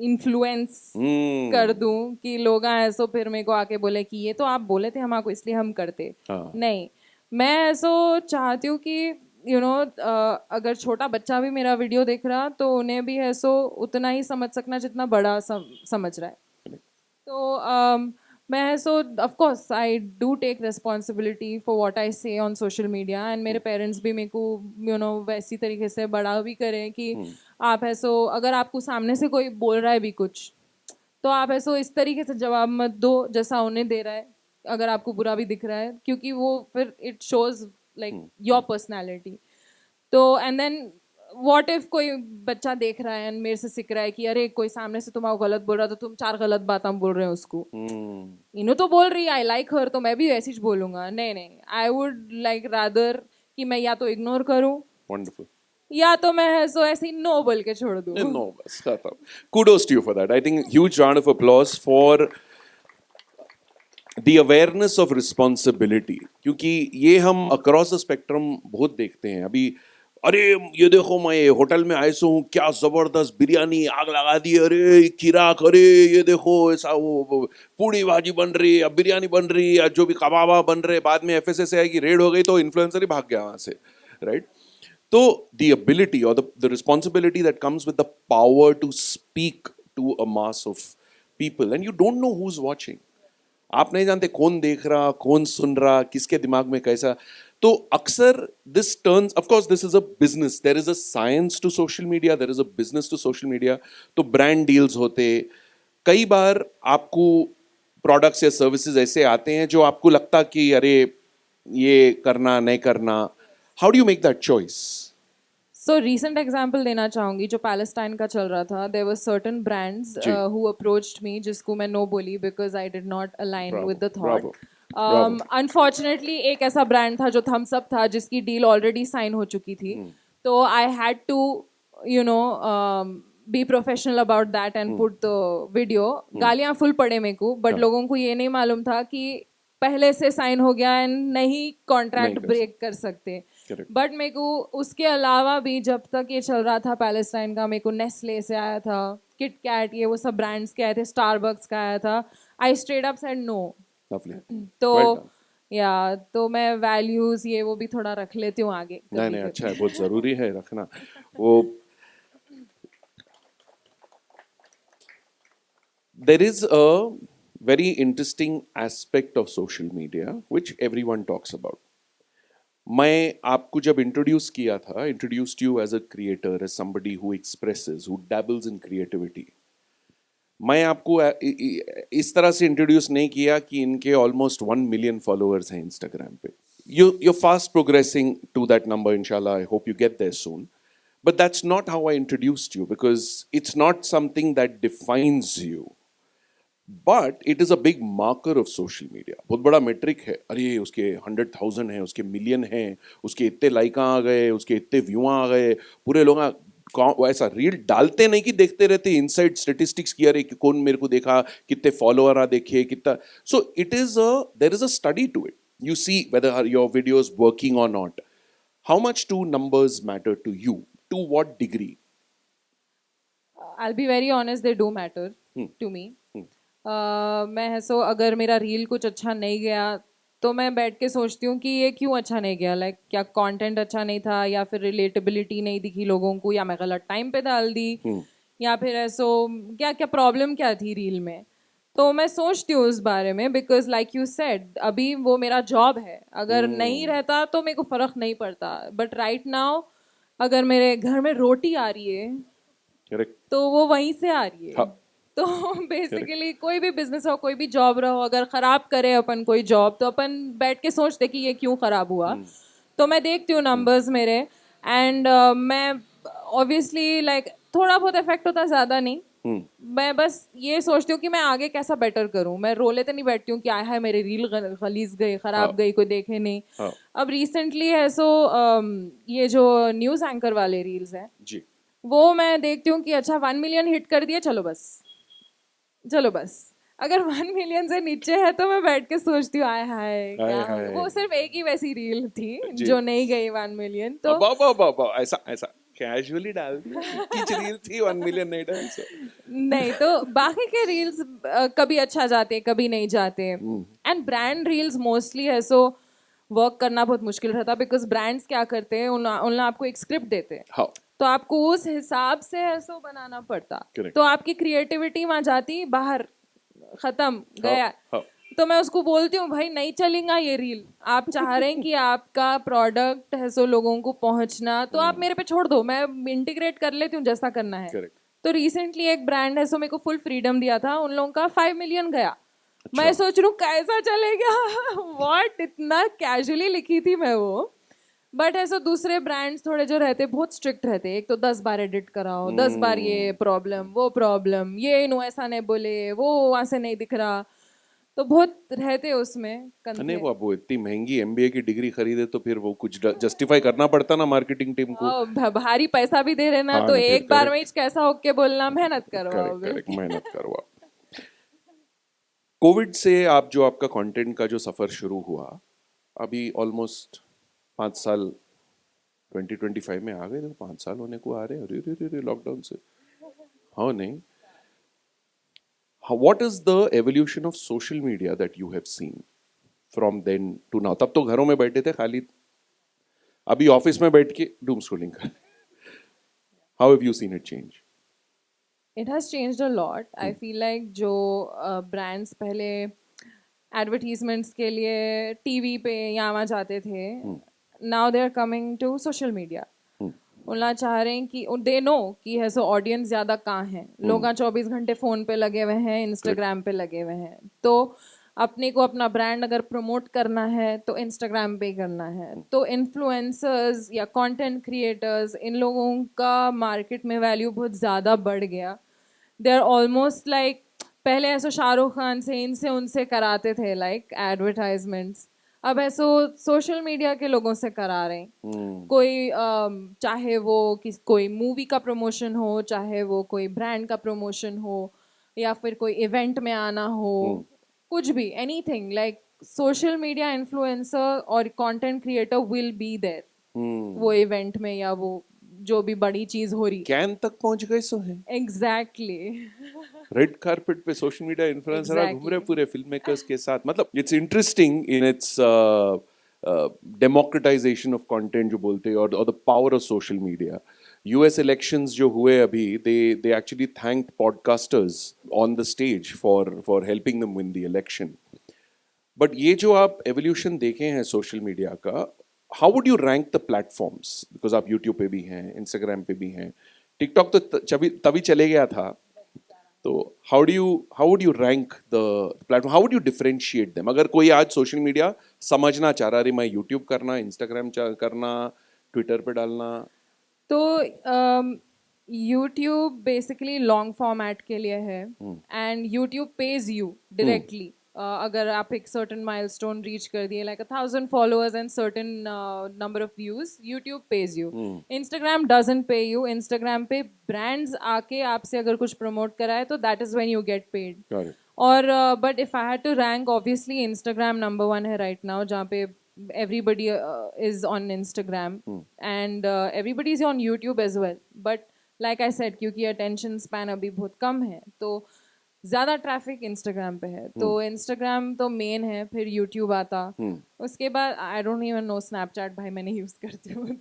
इन्फ्लुएंस कर दूं कि लोग ऐसो फिर मेरे को आके बोले कि ये तो आप बोले थे हमको इसलिए हम करते। नहीं, मैं ऐसो चाहती हूँ कि अगर छोटा बच्चा भी मेरा वीडियो देख रहा तो उन्हें भी ऐसो उतना ही समझ सकना जितना बड़ा समझ रहा है। तो मैं of course I do take responsibility for what I say on social media, and मेरे पेरेंट्स भी मेरे को वैसी तरीके से बड़ा भी करें कि आप अगर आपको सामने से कोई बोल रहा है भी कुछ तो आप इस तरीके से जवाब मत दो जैसा उन्हें दे रहा है, अगर आपको बुरा भी दिख रहा है, क्योंकि वो फिर it shows like your personality. तो एंड देन व्हाट इफ कोई बच्चा देख रहा है एंड मेरे से सीख रहा है कि अरे कोई सामने से तुम्हारा गलत बोल रहा तो तुम 4 गलत बात हम बोल रहे हैं उसको। इन्हों तो बोल रही है आई लाइक हर तो मैं भी ऐसी बोलूंगा। नहीं, आई वुड लाइक रादर कि मैं या तो इग्नोर करूं वंडरफुल या तो मैं है सो ऐसे ही नो बोल के छोड़ दूँ. No, बस खत्म. Kudos to you for that. I think huge round of applause for the awareness of responsibility. क्योंकि ये हम across the spectrum बहुत देखते हैं. अभी अरे ये देखो मैं होटल में आया हूँ, क्या जबरदस्त बिरयानी, आग लगा दी, अरे खीराक, अरे ये देखो ऐसा वो पूड़ी भाजी बन रही है, अब बिरयानी बन रही है, जो भी कबाबा बन रहे, बाद में एफएसएस आएगी, रेड हो गई तो इन्फ्लुएंसर ही भाग गया वहां से, right? So the ability or the responsibility that comes with the power to speak to a mass of people, and you don't know who's watching. आप नहीं जानते कौन देख रहा, कौन सुन रहा, किसके दिमाग में कैसा. तो अक्सर this turns, of course this is a business, there is a science to social media, there is a business to social media. तो brand deals होते, कई बार आपको products या services ऐसे आते हैं जो आपको लगता कि अरे ये करना नहीं करना. How do you make that choice? So recent example देना चाहूँगी जो पैलेस्टाइन का चल रहा था. There were certain brands ji. who approached me जिसको मैं no बोली because I did not align Bravo, with the thought. bravo, bravo. Unfortunately एक ऐसा brand था जो thumbs up था जिसकी deal already sign हो चुकी थी. तो I had to you know be professional about that and put the video. गालियाँ full पड़े मेरे को, but लोगों को ये नहीं मालूम था कि पहले से साइन हो गया एंड नहीं कॉन्ट्रैक्ट ब्रेक कर सकते. बट मेरे को उसके अलावा भी जब तक ये चल रहा था पैलेस्टाइन का, मेरे को नेस्ले से आया था, किट कैट, ये वो सब ब्रांड्स के आए थे, स्टारबक्स का आया था. आई स्ट्रेट अप सेड नो. तो या तो मैं वैल्यूज ये वो भी थोड़ा रख लेती हूँ आगे. नहीं अच्छा है, बहुत जरूरी है रखना वो. There is a very interesting aspect of social media which everyone talks about. मैं आपको जब इंट्रोड्यूस किया था, introduced you as a creator, as somebody who expresses, who dabbles in creativity. मैं आपको इस तरह से इंट्रोड्यूस नहीं किया कि इनके ऑलमोस्ट 1 मिलियन फॉलोअर्स हैं इंस्टाग्राम पे. You're fast progressing to that number, inshallah. I hope you get there soon. But that's not how I introduced you, because it's not something that defines you. But it is a big marker of social media. बहुत बड़ा मेट्रिक है. अरे उसके 100,000 हैं, उसके मिलियन हैं, उसके इतने लाइक आ गए, उसके इतने व्यू आ गए, पूरे लोग ऐसा रील डालते नहीं कि देखते रहते इनसाइड स्टेटिस्टिक्स की, अरे कौन मेरे को देखा, कितने फॉलोअर आ देखे, कितना. So it is there is a study to it. You see whether your video is working or not. How much do numbers matter to you? To what degree? I'll be very honest, they do matter to me. मैं है सो अगर मेरा रील कुछ अच्छा नहीं गया तो मैं बैठ के सोचती हूँ कि ये क्यों अच्छा नहीं गया. लाइक क्या कंटेंट अच्छा नहीं था, या फिर रिलेटेबिलिटी नहीं दिखी लोगों को, या मैं गलत टाइम पे डाल दी, या फिर ऐसो क्या क्या प्रॉब्लम क्या थी रील में. तो मैं सोचती हूँ उस बारे में, बिकॉज लाइक यू सेड अभी वो मेरा जॉब है. अगर नहीं रहता तो मेरे को फर्क नहीं पड़ता. बट राइट नाउ अगर मेरे घर में रोटी आ रही है Correct. तो वो वहीं से आ रही है. हाँ. तो बेसिकली कोई भी बिजनेस हो, कोई भी जॉब रहो, अगर खराब करे अपन कोई जॉब तो अपन बैठ के सोचते कि ये क्यों खराब हुआ. तो मैं देखती हूँ नंबर्स मेरे, एंड मैं ऑब्वियसली लाइक थोड़ा बहुत इफेक्ट होता है, ज़्यादा नहीं. मैं बस ये सोचती हूँ कि मैं आगे कैसा बेटर करूँ. मैं रोले तो नहीं बैठती हूँ कि आया है मेरी रील गलीज गई, खराब गई, कोई देखे नहीं. अब रिसेंटली है सो ये जो न्यूज़ एंकर वाले रील्स हैं जी, वो मैं देखती हूँ कि अच्छा 1 मिलियन हिट कर दिया, चलो बस. अगर 1 मिलियन से नीचे है तो मैं बैठ के सोचती हूँ आय हाय क्या हो. वो सिर्फ एक ही वैसी रील थी जो नहीं गई 1 मिलियन. तो ऐसा कैजुअली डाल दिया, किच रील थी 1 मिलियन नहीं डाल नहीं. तो बाकी के रील्स कभी अच्छा जाते कभी नहीं जाते. एंड ब्रांड रील्स मोस्टली है सो वर्क करना बहुत मुश्किल रहता, बिकॉज ब्रांड्स क्या करते हैं, उन आपको एक स्क्रिप्ट देते हैं. तो आपको उस हिसाब से ऐसा बनाना पड़ता. तो आपकी क्रिएटिविटी वहां जाती, बाहर खत्म गया. तो मैं उसको बोलती हूँ भाई नहीं चलेगा ये रील. आप चाह रहे हैं कि आपका प्रोडक्ट है सो लोगों को पहुंचना, तो आप मेरे पे छोड़ दो, मैं इंटीग्रेट कर लेती हूँ जैसा करना है. तो रिसेंटली एक ब्रांड है सो मेरे को फुल फ्रीडम दिया था, उन लोगों का 5 मिलियन गया. मैं सोच रही हूँ कैसा चलेगा. व्हाट, इतना कैजुअली लिखी थी मैं वो. बट ऐसा दूसरे ब्रांड्स थोड़े जो रहते बहुत स्ट्रिक्ट रहते. एक तो 10 बार एडिट कराओ, 10 बार ये प्रॉब्लम वो प्रॉब्लम, ये इन्हों ऐसा नहीं बोले, वो वहाँ से नहीं दिख रहा. तो बहुत रहते उसमें नहीं कंधे। वो इतनी महंगी एमबीए की डिग्री खरीदे तो फिर वो कुछ जस्टिफाई करना पड़ता ना मार्केटिंग टीम को। भारी पैसा भी दे रहे ना, हाँ तो ना, फिर एक बार में करेक्ट ही कैसा होके बोलना, मेहनत करवाओ करेक्ट बे। करेक्ट मेहनत करवा। कोविड से आप जो आपका कंटेंट का जो सफर शुरू हुआ, अभी ऑलमोस्ट 5 साल 2025 में आ गए, तो 5 साल होने को आ रहे हैं। अरे रे रे लॉकडाउन से। हाँ नहीं, what is the evolution of social media that you have seen from then to now? तब तो घरों में बैठे थे खाली, अभी ऑफिस में बैठ के डूम स्क्रॉलिंग कर। How have you seen it change? It has changed a lot. I feel like जो ब्रांड्स पहले एडवर्टीजमेंट्स के लिए टीवी पे या वहाँ जाते थे, now they are coming to social media. उनला चाह रहे हैं कि दे नो कि है सो ऑडियंस ज़्यादा कहाँ है। लोग 24 घंटे फ़ोन पे लगे हुए हैं, इंस्टाग्राम पे लगे हुए हैं। तो अपने को अपना ब्रांड अगर प्रमोट करना है तो इंस्टाग्राम पे ही करना है। तो इन्फ्लुएंसर्स या कंटेंट क्रिएटर्स, इन लोगों का मार्केट में वैल्यू बहुत ज़्यादा बढ़ गया। दे आर ऑलमोस्ट लाइक, पहले ऐसा शाहरुख खान से इनसे उनसे कराते थे लाइक एडवर्टाइजमेंट्स, अब ऐसो सोशल मीडिया के लोगों से करा रहे हैं। कोई चाहे वो कोई मूवी का प्रमोशन हो, चाहे वो कोई ब्रांड का प्रमोशन हो, या फिर कोई इवेंट में आना हो, कुछ भी anything like social media influencer और content creator will be there वो इवेंट में, या वो जो भी बड़ी चीज हो रही। कैन तक पहुंच गए सो है। एग्जैक्टली। रेड कारपेट पे सोशल मीडिया इन्फ्लुएंसर घूम रहे एग्जैक्टली। पूरे फिल्म मेकर्स के साथ। मतलब it's interesting in its democratisation of content जो बोलते हैं, और the power of social media. US elections जो हुए अभी, they actually thanked podcasters on the stage for helping them win the election. But ये जो आप एवोल्यूशन देखे हैं सोशल मीडिया का, how would you rank the platforms? Because आप यूट्यूब पे भी हैं, इंस्टाग्राम पे भी हैं, टिकटॉक तो तभी चले गया था। तो how would you rank the platform? How would you differentiate them? अगर कोई आज सोशल मीडिया समझना चाह रहा है, मैं यूट्यूब करना, इंस्टाग्राम करना, ट्विटर पे डालना। तो यूट्यूब बेसिकली लॉन्ग फॉर्मेट के लिए है, and YouTube pays you directly. अगर आप एक सर्टेन माइलस्टोन रीच कर दिए, like 1,000 followers and certain number of views, YouTube pays you. Instagram doesn't pay you. Instagram पे ब्रांड्स आके आपसे अगर कुछ प्रमोट कराए तो that is when you get paid. Got it. और but if I had to rank, obviously Instagram number 1 है राइट नाउ, जहाँ पे everybody is on Instagram, and everybody is on YouTube as well. But like I said, क्योंकि attention span अभी बहुत कम है, तो ज़्यादा ट्रैफिक इंस्टाग्राम पे है। तो इंस्टाग्राम तो मेन है, फिर यूट्यूब आता, उसके बाद I don't even know Snapchat, भाई मैंने यूज़ करती हूँ।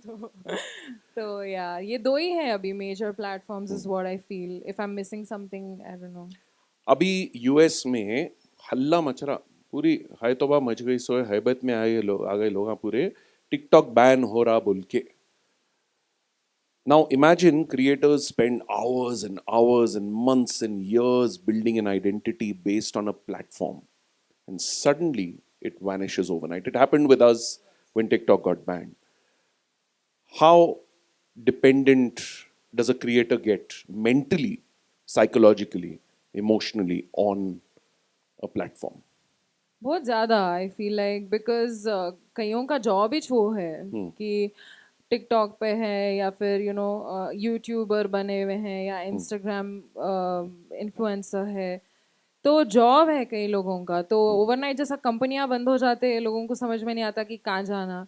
तो या ये दो ही हैं अभी major platforms, is what I feel. If I am missing something, I don't know. अभी यूएस में हल्ला मच रहा, पूरी है तोबा मच गई, सोए हैबत में आ गए लोग पूरे। टिकटॉक बैन हो रहा बोल के। Now imagine creators spend hours and hours and months and years building an identity based on a platform, and suddenly it vanishes overnight. It happened with us when TikTok got banned. How dependent does a creator get mentally, psychologically, emotionally on a platform? बहुत ज़्यादा आई फील लाइक, बिकॉज कईयों का जॉब ही वो है कि टिकटॉक पे है, या फिर यूट्यूबर बने हुए हैं, या इंस्टाग्राम इन्फ्लुएंसर है। तो जॉब है कई लोगों का, तो ओवरनाइट जैसा कंपनियां बंद हो जाते हैं, लोगों को समझ में नहीं आता कि कहाँ जाना।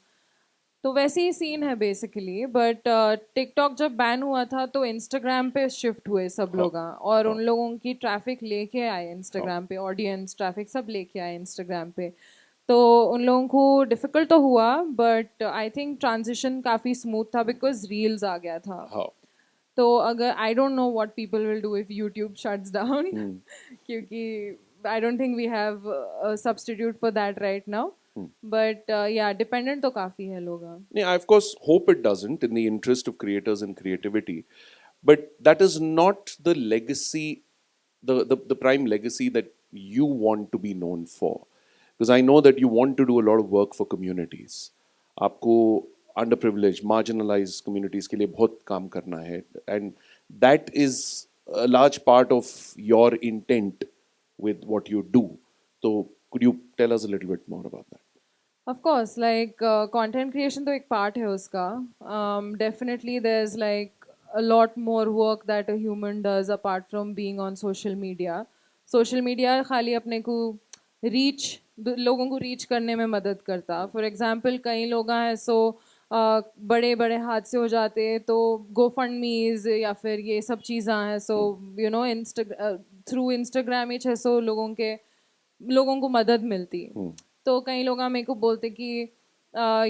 तो वैसे ही सीन है बेसिकली। बट टिकटॉक जब बैन हुआ था तो इंस्टाग्राम पे शिफ्ट हुए सब लोग, और उन लोगों की ट्रैफिक लेके आए इंस्टाग्राम पे, ऑडियंस ट्रैफिक सब लेके आए इंस्टाग्राम पे। तो उन लोगों को डिफिकल्ट तो हुआ, बट आई थिंक ट्रांजिशन काफ़ी स्मूथ था बिकॉज रील्स आ गया था। How? तो अगर I don't know what people will do if YouTube shuts down, क्योंकि I don't think we have substitute for that right now. But yeah dependent तो काफ़ी है लोग। Yeah, I of course hope it doesn't in the interest of creators and creativity, but that is not the legacy, the prime legacy that you want to be known for. Because I know that you want to do a lot of work for communities. आपको underprivileged, marginalized communities के लिए बहुत काम करना है, and that is a large part of your intent with what you do. तो Could you tell us a little bit more about that? Of course, like content creation तो एक part है उसका. Definitely there's like a lot more work that a human does apart from being on social media. Social media खाली अपने को reach लोगों को reach करने में मदद करता. For example, कई लोग हैं सो बड़े बड़े हादसे हो जाते हैं तो GoFundMe's या फिर ये सब चीज़ें हैं सो you know through Instagram ही 600 लोगों को मदद मिलती. तो कई लोग मेरे को बोलते कि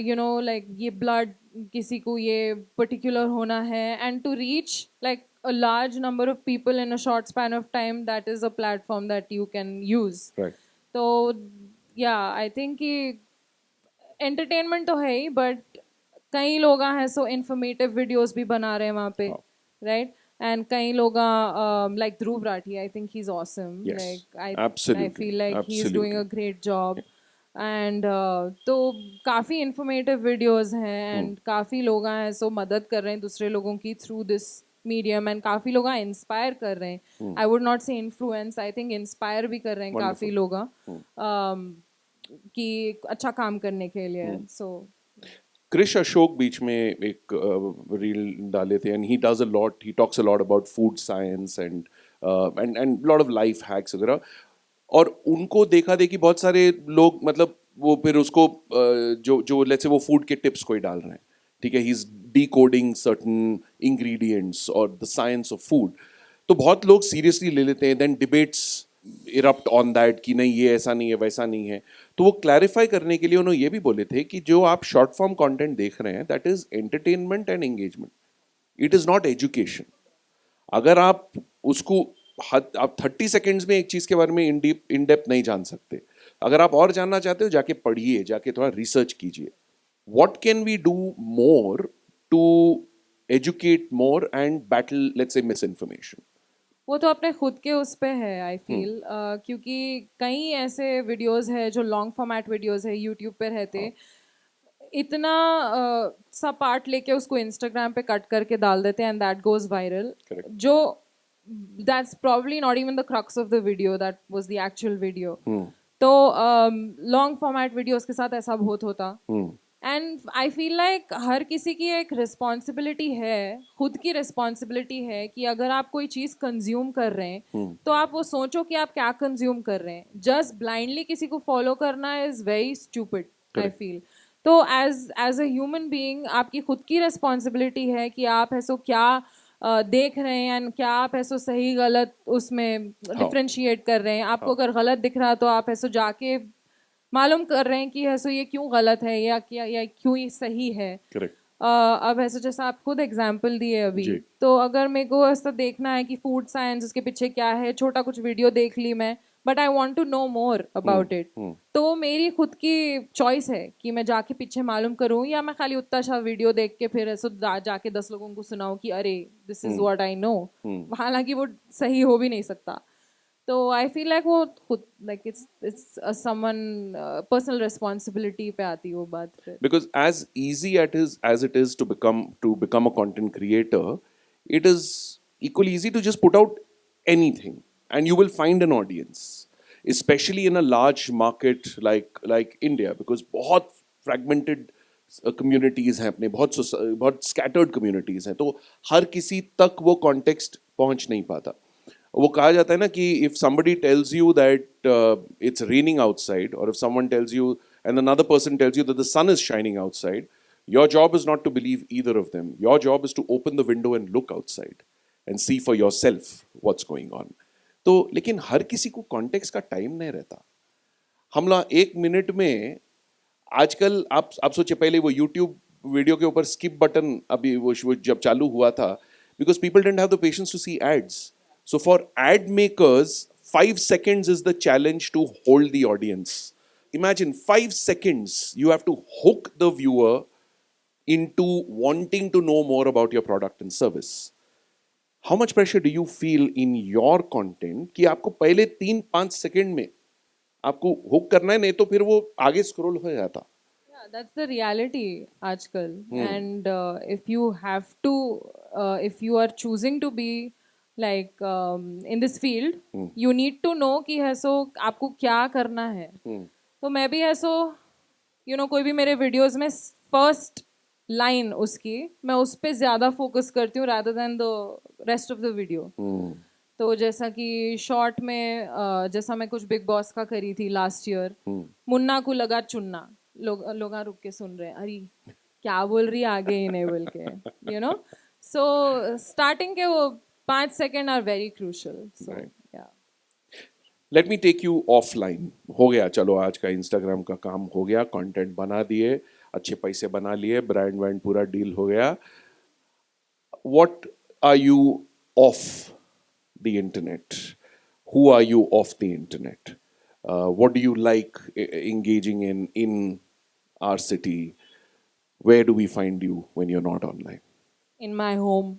यू नो लाइक ये ब्लड किसी को ये पर्टिकुलर होना है and to reach like a large number of people in a short span of time, that is a platform that you can use. Right. तो yeah, I think कि entertainment तो है ही, but कई लोग हैं सो informative videos भी बना रहे हैं वहाँ पे, right? And कई लोग like Dhruv Rathi, I think he's awesome. Yes, Like absolutely, I feel like he's doing absolutely. a great job. And तो काफ़ी informative videos हैं and काफ़ी लोग हैं सो मदद कर रहे हैं दूसरे लोगों की through this medium, and काफ़ी लोग इंस्पायर कर रहे हैं. I would not say influence, I think inspire भी कर रहे हैं काफ़ी लोग कि अच्छा काम करने के लिए. So Krish Ashok बीच में एक रील डाले थे and he does a lot, he talks a lot about food science and lot of life hacks वगैरह. और उनको देखा देखी बहुत सारे लोग मतलब वो फिर उसको जो लेट्स से वो फूड के टिप्स कोई डाल रहे हैं, ठीक है, he is decoding certain ingredients और द साइंस ऑफ फूड. तो बहुत लोग सीरियसली ले लेते हैं, then debates erupt on that कि नहीं ये ऐसा नहीं है वैसा नहीं है. तो वो क्लैरिफाई करने के लिए उन्होंने ये भी बोले थे कि जो आप शॉर्ट फॉर्म कंटेंट देख रहे हैं that is entertainment and engagement, it is not education. अगर आप उसको आप 30 सेकेंड्स में एक चीज के बारे में इन डेप्थ नहीं जान सकते. अगर आप और जानना चाहते हो जाके पढ़िए, जाके थोड़ा रिसर्च कीजिए. What can we do more to educate more and battle let's say misinformation? वो तो अपने खुद के उस पे है आई फील, क्योंकि कई ऐसे वीडियोस है जो लॉन्ग फॉर्मेट वीडियोस है यूट्यूब पे रहते, इतना सा पार्ट लेके उसको इंस्टाग्राम पे कट करके डाल देते हैं एंड दैट गोज वायरल. जो that's probably not even the crux of the video, that was the actual video. तो लॉन्ग फॉर्मेट वीडियोस के साथ ऐसा बहुत होता. एंड आई फील लाइक हर किसी की एक रिस्पॉन्सिबिलिटी है, खुद की रिस्पॉन्सिबिलिटी है कि अगर आप कोई चीज़ कंज्यूम कर रहे हैं तो आप वो सोचो कि आप क्या कंज्यूम कर रहे हैं. जस्ट ब्लाइंडली किसी को फॉलो करना is very stupid I feel. तो एज अ ह्यूमन बीइंग आपकी खुद की रिस्पॉन्सिबिलिटी है कि आप ऐसो क्या देख रहे हैं एंड क्या आप ऐसो सही गलत उसमें डिफ्रेंशिएट कर रहे हैं. आपको अगर गलत दिख रहा तो आप ऐसो जाके मालूम कर रहे हैं कि ऐसो ये क्यों गलत है या क्यों ये सही है. अब ऐसे जैसा आप खुद एग्जाम्पल दिए अभी, तो अगर मेरे को ऐसा देखना है कि फूड साइंस उसके पीछे क्या है, छोटा कुछ वीडियो देख ली मैं, but I want to know more about it, तो वो मेरी खुद की चॉइस है कि मैं जाके पीछे मालूम करूँ या मैं खाली उतना सा वीडियो देख के फिर ऐसा जाके 10 लोगों को सुनाऊँ कि अरे this is what I know, हालांकि वो सही हो भी नहीं सकता. तो आई फील लाइक वो खुद like it's someone personal responsibility पे आती है वो बात फिर. Because as easy as it is to become a content creator, it is equally easy to just put out anything and you will find an audience, especially in a large market like India, because बहुत fragmented communities हैं अपने, बहुत scattered communities हैं, तो हर किसी तक वो context पहुंच नहीं पाता. वो कहा जाता है ना कि if somebody tells you that it's raining outside, or if someone tells you and another person tells you that the sun is shining outside, your job is not to believe either of them. Your job is to open the window and look outside and see for yourself what's going on. तो लेकिन हर किसी को कॉन्टेक्स्ट का टाइम नहीं रहता. हम लोग 1 मिनट में आजकल आप सोचे, पहले वो यूट्यूब वीडियो के ऊपर स्किप बटन अभी वो जब चालू हुआ था, because people didn't have the patience to see ads. So for ad makers, 5 seconds is the challenge to hold the audience. Imagine 5 seconds, you have to hook the viewer into wanting to know more about your product and service. How much pressure do you feel in your content कि आपको पहले 3-5 सेकंड में आपको हुक करना है, नहीं तो फिर वो आगे स्क्रॉल हो जाता. Yeah, that's the reality आजकल. And if you have to, if you are choosing to be like in this field you need to know कि है सो आपको क्या करना है. तो मैं भी है सो कोई भी मेरे वीडियोस में फर्स्ट लाइन उसकी मैं उस पे ज्यादा फोकस करती हूँ rather than the rest of the video. तो जैसा कि शॉर्ट में जैसा मैं कुछ बिग बॉस का करी थी लास्ट ईयर, मुन्ना को लगा चुनना, लोग रुक के सुन रहे हैं, अरे क्या बोल रही है आगे इन्हें बोल के सो स्टार्टिंग के वो 5 second are very crucial. So या let me take you offline. हो गया, चलो आज का इंस्टाग्राम का काम हो गया, कंटेंट बना दिए, अच्छे पैसे बना लिए, ब्रांड वैंड पूरा डील हो गया. What are you of the internet? Who are you of the internet? What do you like engaging in our city? Where do we find you when you're not online? In my home.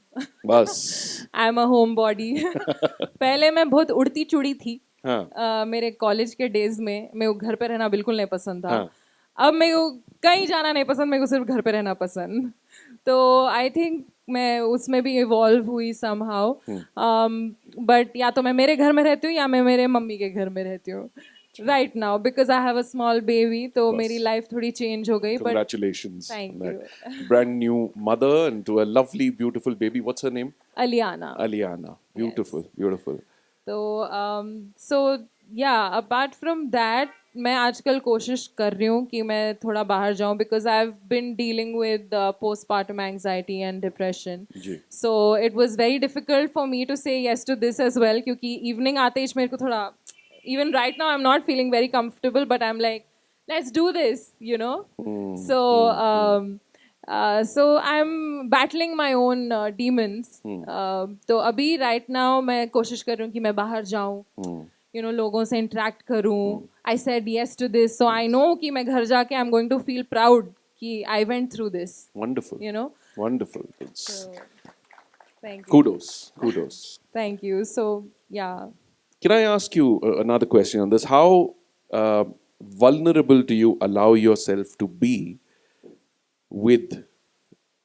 बस. I am a homebody. पहले मैं बहुत उड़ती चुड़ी थी. हाँ. मेरे कॉलेज के डेज में मेरे को घर पे रहना बिल्कुल नहीं पसंद था. हाँ. अब मेरे को कहीं जाना नहीं पसंद, मेरे को सिर्फ घर पे रहना पसंद. तो आई थिंक मैं उसमें भी इवॉल्व हुई समहाउ. बट या तो मैं मेरे घर में रहती हूँ या मैं मेरे मम्मी के घर में रहती हूँ right now because I have a small baby. तो मेरी लाइफ थोड़ी चेंज हो गई. Congratulations. Thank on you. that. Brand new mother and to a lovely, beautiful baby. What's her name? Aliana. Aliana. Beautiful, beautiful. तो सो या अपार्ट फ्रॉम दैट मैं आजकल कोशिश कर रही हूँ कि मैं थोड़ा बाहर जाऊँ because I have been dealing with postpartum anxiety and depression. जी. So it was very difficult for me to say yes to this as well क्योंकि इवनिंग आते ही मेरे को थोड़ा even right now I'm not feeling very comfortable but I'm like let's do this so so I'm battling my own demons. तो अभी right now मैं कोशिश कर रही हूँ कि मैं बाहर जाऊँ लोगों से interact करूँ. I said yes to this so I know कि मैं घर जाके I'm going to feel proud कि I went through this. Wonderful. Wonderful. It's Thank you. Kudos. Thank you. So yeah. Can I ask you another question on this? How vulnerable do you allow yourself to be with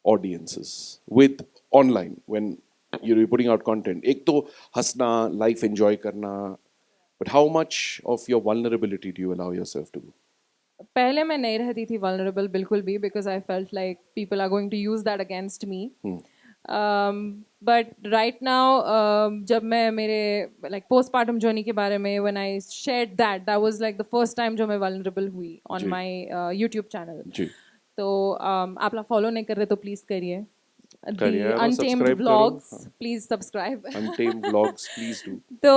audiences, with online when you're putting out content? एक तो हंसना, life enjoy करना, but how much of your vulnerability do you allow yourself to? पहले मैं नहीं रहती थी vulnerable बिल्कुल भी because I felt like people are going to use that against me. But right now जब मैं मेरे like postpartum journey के बारे में when I shared that was like the first time जो मैं vulnerable हुई on my YouTube channel. जी. तो आप लोग follow नहीं कर रहे तो please करिए. करिए, The और Untamed subscribe Vlogs, करो. please subscribe. Untamed Vlogs, please do. तो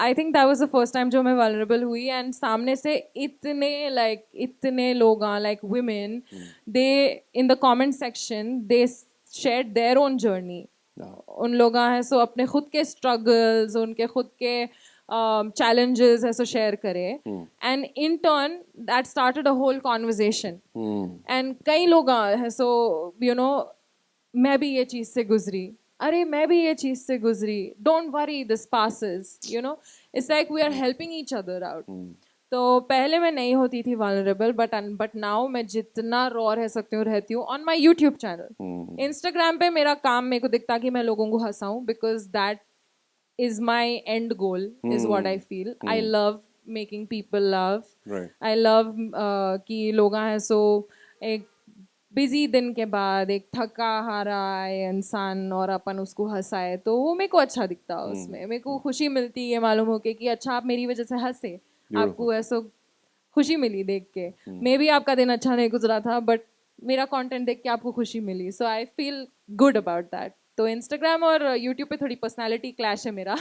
I think that was the first time जो मैं vulnerable हुई and सामने से इतने लोग like women, they in the comment section they shared their own journey. उन लोग हैं सो अपने खुद के struggles, उनके खुद के challenges है सो share करे and in turn that started a whole conversation. And कई लोग हैं सो मैं भी ये चीज से गुजरी, अरे मैं भी ये चीज से गुजरी, don't worry this passes. It's like we are helping each other out. तो पहले मैं नहीं होती थी vulnerable but now मैं जितना रॉ रह सकती हूँ रहती हूँ on my YouTube channel. Instagram पे मेरा काम मेरे को दिखता कि मैं लोगों को हंसाऊं because that is my end goal is what I feel. I love making people laugh. Right. I love कि लोग हैं सो एक बिजी दिन के बाद एक थका हारा है इंसान और अपन उसको हंसाए तो वो मेरे को अच्छा दिखता है. उसमें मेरे को खुशी मिलती है मालूम हो के कि अच्छा आप मेरी वजह से हंसे, आपको ऐसा खुशी मिली देख के. मे भी आपका दिन अच्छा नहीं गुजरा था बट मेरा कंटेंट देख के आपको खुशी मिली. So I feel good about that. तो इंस्टाग्राम और यूट्यूब पे थोड़ी पर्सनालिटी क्लैश है मेरा.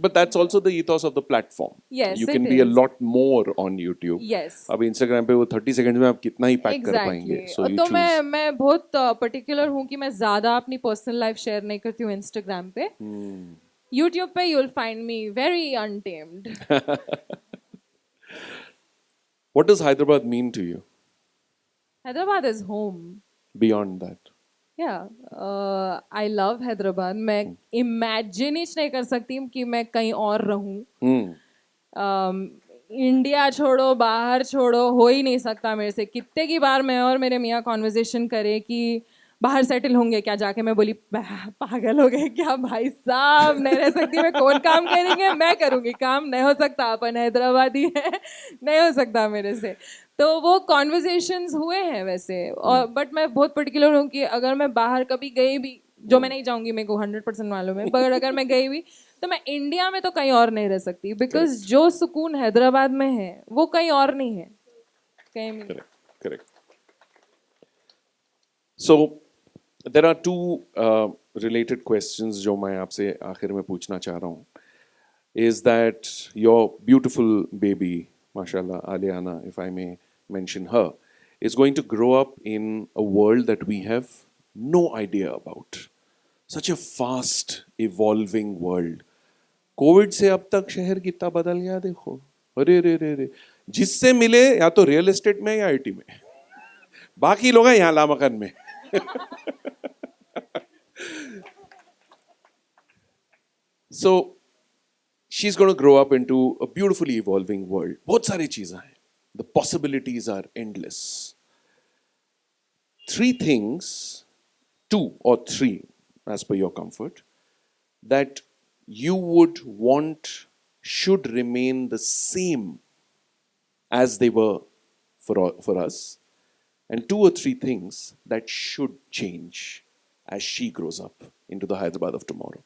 But that's also the ethos of the platform. Yes, you it can be a is. lot more on YouTube. Yes. अब Instagram पे वो 30 seconds में आप कितना ही पैक कर पाएंगे. So you तो choose. मैं बहुत पर्टिकुलर हूँ कि मैं ज्यादा अपनी पर्सनल लाइफ शेयर नहीं करती हूँ इंस्टाग्राम पे. यूट्यूब पे you'll find me very untamed. What does Hyderabad mean to you? Hyderabad is home. Beyond that. Yeah, I love Hyderabad. मैं इमेजिन ही नहीं कर सकती कि मैं कहीं और रहूं. इंडिया छोड़ो, बाहर छोड़ो, हो ही नहीं सकता मेरे से. कितने की बार मैं और मेरे मियाँ कॉन्वर्जेशन करे कि बाहर सेटल होंगे क्या जाके? मैं बोली पागल हो गए क्या भाई साहब, नहीं रह सकती मैं, कौन काम करेंगे, मैं करूँगी काम, नहीं हो सकता, अपन हैदराबादी है, नहीं हो सकता मेरे से। तो वो कॉन्वर्जेशंस हुए हैं वैसे, और बट मैं बहुत पर्टिकुलर हूँ कि अगर मैं बाहर कभी गई भी, जो मैं नहीं जाऊँगी, मेरे को 100% मालूम है, पर अगर मैं गई भी तो मैं इंडिया में तो कहीं और नहीं रह सकती, बिकॉज जो सुकून हैदराबाद में है वो कहीं और नहीं है, कहीं भी। Correct. So there are two related questions जो मैं आपसे आखिर में पूछना चाह रहा हूँ. Is that your beautiful baby, mashallah, Aliana, if I may mention her, is going to grow up in a world that we have no idea about. Such a fast evolving world. Covid से अब तक शहर कितना बदल गया देखो. अरे रे रे रे, जिससे मिले या तो रियल एस्टेट में या आईटी में, बाकी लोग हैं यहाँ लामकन में. So she's going to grow up into a beautifully evolving world. बहुत सारी चीजें हैं. The possibilities are endless. Three things, two or three, as per your comfort, that you would want should remain the same as they were for us, and two or three things that should change as she grows up into the Hyderabad of tomorrow.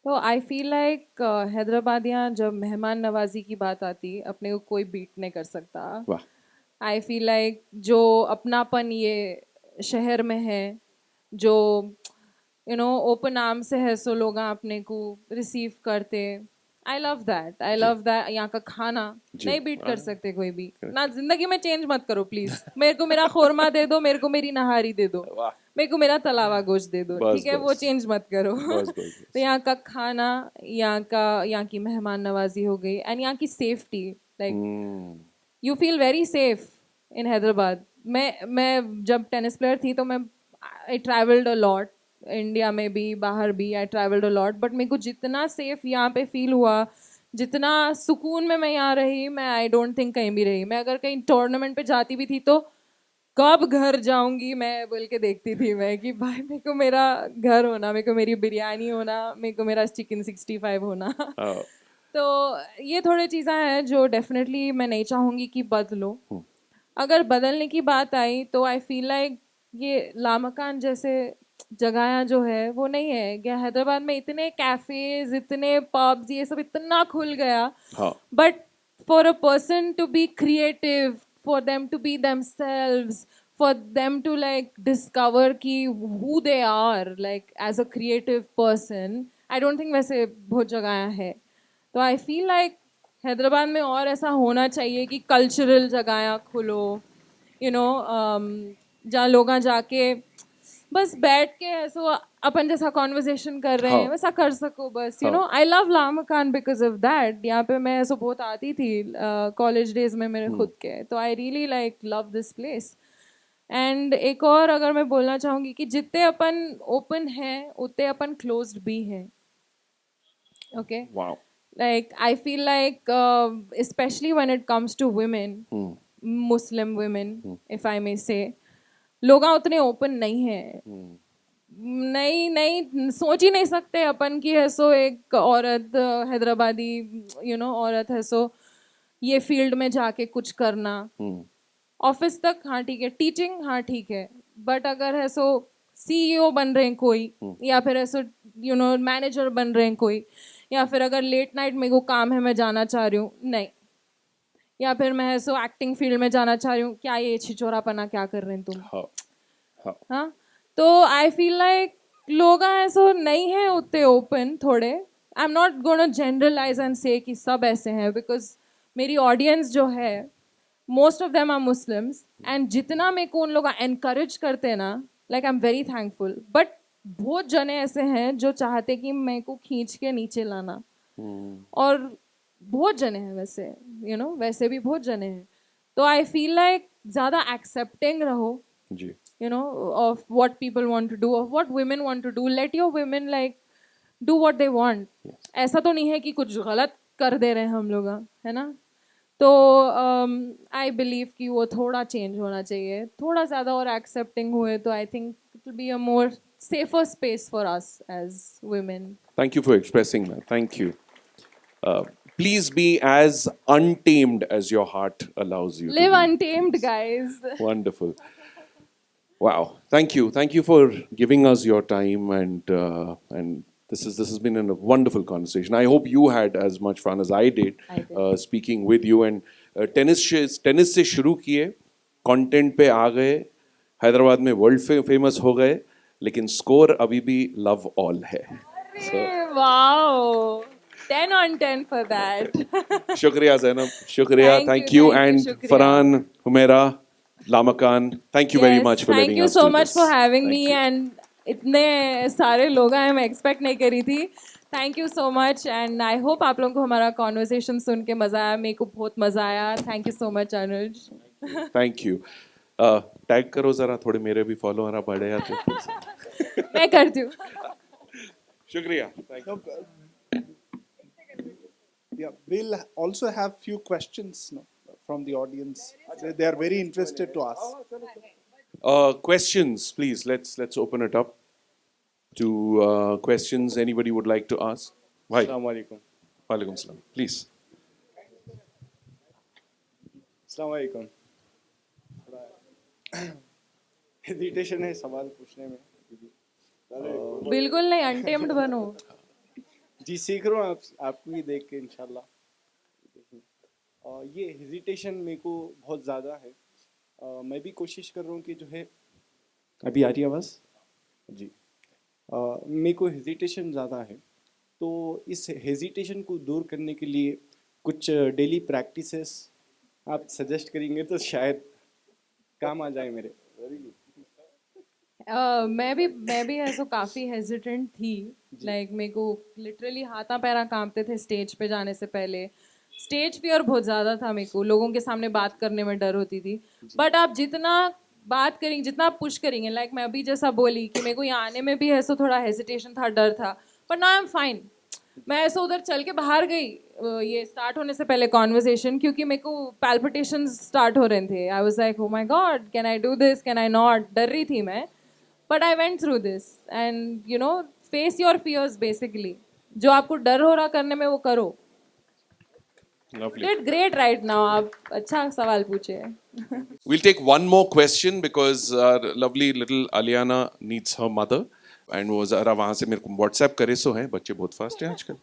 तो आई फील लाइक हैदराबादियाँ जब मेहमान नवाजी की बात आती, अपने को कोई बीट नहीं कर सकता. वाह. आई फील लाइक जो अपनापन ये शहर में है, जो ओपन आर्म से है, सो लोग अपने को रिसीव करते. I love that, I love that. यहाँ का खाना नहीं बीट कर सकते कोई भी ना. जिंदगी में चेंज मत करो प्लीज. मेरे को मेरा खोरमा दे दो, मेरे को मेरी नहारी दे दो, मेरे को मेरा तलावा गोश्त दे दो, ठीक है, वो चेंज मत करो. तो यहाँ का खाना, यहाँ की मेहमान नवाजी हो गई, एंड यहाँ की safety, like you feel very safe in Hyderabad. मैं जब टेनिस प्लेयर थी तो मैं I travelled a lot, India में भी बाहर भी I travelled a lot, but मेरे को जितना सेफ यहाँ पे फील हुआ, जितना सुकून में मैं यहाँ रही, मैं आई डोंट थिंक कहीं भी रही. मैं अगर कहीं टूर्नामेंट पे जाती भी थी तो कब घर जाऊंगी मैं बोल के देखती थी मैं, कि भाई मेरे को मेरा घर होना, मेरे को मेरी बिरयानी होना, मेरे को मेरा चिकन 65 होना. तो ये थोड़ी चीज़ें हैं जो डेफिनेटली मैं नहीं चाहूँगी कि बदलो. अगर बदलने की बात आई तो आई फील लाइक ये लामकान जैसे जगह जो है वो नहीं है. क्या हैदराबाद में इतने कैफेज, इतने पब्स, ये सब इतना खुल गया, but for a person to be creative, for them to be themselves, for them to like discover ki who they are like as a creative person, I don't think वैसे बहुत जगह है. तो I feel like हैदराबाद में और ऐसा होना चाहिए कि कल्चरल जगह खुलो, जहाँ लोग जाके बस बैठ के ऐसा अपन जैसा कॉन्वर्सेशन कर रहे हैं वैसा कर सको बस. I love Lamakaan because of that. यहाँ पे मैं ऐसा बहुत आती थी कॉलेज डेज में मेरे खुद के, तो I really like love this place. And एक और अगर मैं बोलना चाहूँगी कि जितने अपन ओपन हैं उतने अपन क्लोज्ड भी हैं. Okay, like I feel like especially when it comes to women, Muslim women, if I may say, लोग उतने ओपन नहीं है. नहीं सोच ही नहीं सकते अपन की है सो एक औरत हैदराबादी औरत है सो ये फील्ड में जाके कुछ करना. ऑफिस तक हाँ ठीक है, टीचिंग हाँ ठीक है, बट अगर है सो सीईओ बन रहे हैं कोई, या फिर ऐसे मैनेजर बन रहे हैं कोई, या फिर अगर लेट नाइट मेरे को काम है मैं जाना चाह रही हूँ, नहीं, या फिर मैं ऐसो एक्टिंग फील्ड में जाना चाह रही हूँ, क्या ये छिचोरापना क्या कर रहे हैं तुम. हाँ, तो आई फील लाइक लोग ऐसो नहीं है उतने ओपन थोड़े. I am not gonna generalize and say कि सब ऐसे हैं, बिकॉज मेरी ऑडियंस जो है most of them are Muslims, and जितना मेरे को उन लोग एनकरेज करते हैं ना, like I am very thankful. But बहुत जने ऐसे हैं जो चाहते कि मेरे को खींच के नीचे लाना, और बहुत जने हैं वैसे वैसे भी बहुत जने हैं. तो आई फील लाइक ज़्यादा एक्सेप्टिंग रहो जी, of what people want to do, of what women want to do. Let your women like do what they want. ऐसा तो नहीं है कि कुछ गलत कर दे रहे हैं हम लोग, है ना. तो आई बिलीव कि वो थोड़ा चेंज होना चाहिए, थोड़ा ज़्यादा और एक्सेप्टिंग हुए तो I think will be a more safer space for us as women. Thank you for expressing that. Thank you. Please be as untamed as your heart allows you Live to be. untamed, guys. Wonderful. Wow. Thank you. Thank you for giving us your time, and this has been a wonderful conversation. I hope you had as much fun as I did, I did. speaking with you. And tennis से शुरू किए, कंटेंट पे आ गए, हैदराबाद में वर्ल्ड फेमस हो गए, लेकिन स्कोर अभी भी लव ऑल है. Wow. 10 on 10 for that. शुक्रिया जैनब, शुक्रिया. Thank you. And shukriya. Farhan, Humaira, Lamakan, thank you very Yes, much for letting us do this. Thank you so much for having Thank me you. and इतने सारे लोग हैं, मैं एक्सपेक्ट नहीं करी थी. Thank you so much and I hope आप लोगों को हमारा कॉन्वर्सेशन सुन के मज़ा आया. मेरे को बहुत मज़ा आया. Thank you so much Anuj. Thank you. Tag करो जरा, थोड़े मेरे भी फॉलोअर बढ़े जाते हैं. मैं करती हूँ. शुक्रिया. Thank you. Yeah, we'll also have few questions from the audience. They are very interested to ask. Questions, please. Let's open it up to questions anybody would like to ask. Why? Assalamualaikum. Walaikum salam. Please. Assalamualaikum. Hesitation है सवाल पूछने में. बिल्कुल नहीं, अनटेम्ड बनो. जी सीख रहा हूँ आपको ही देख के इंशाल्लाह. ये हेजिटेशन मेरे को बहुत ज़्यादा है. मैं भी कोशिश कर रहा हूँ कि जो है, अभी आ रही आवाज़ जी. मेरे को हेजिटेशन ज़्यादा है, तो इस हेजिटेशन को दूर करने के लिए कुछ डेली प्रैक्टिसेस आप सजेस्ट करेंगे तो शायद काम आ जाए मेरे. मैं भी ऐसा काफ़ी हेजिटेंट थी. लाइक मेरे को लिटरली हाथा पैरा कांपते थे स्टेज पे जाने से पहले. स्टेज फियर बहुत ज़्यादा था मेरे को. लोगों के सामने बात करने में डर होती थी. बट आप जितना बात करेंगे, जितना आप पुश करेंगे, लाइक मैं अभी जैसा बोली कि मेरे को यहाँ आने में भी ऐसा थोड़ा हेजिटेशन था, डर था, but now I am fine. मैं ऐसा उधर चल के बाहर गई ये स्टार्ट होने से पहले कॉन्वर्सेशन, क्योंकि मेरे को पैल्पिटेशन स्टार्ट हो रहे थे. I was like oh my God, can I do this, can I not. डर रही थी मैं. But I went through this and you know, face your fears basically. जो आपको डर हो रहा करने में वो करो. Lovely. Did great right now. आप अच्छा सवाल पूछे. We'll take one more question because our lovely little Aliana needs her mother. And वो ज़रा वहाँ से मेरे को WhatsApp करे सो हैं. बच्चे बहुत फास्ट हैं आजकल.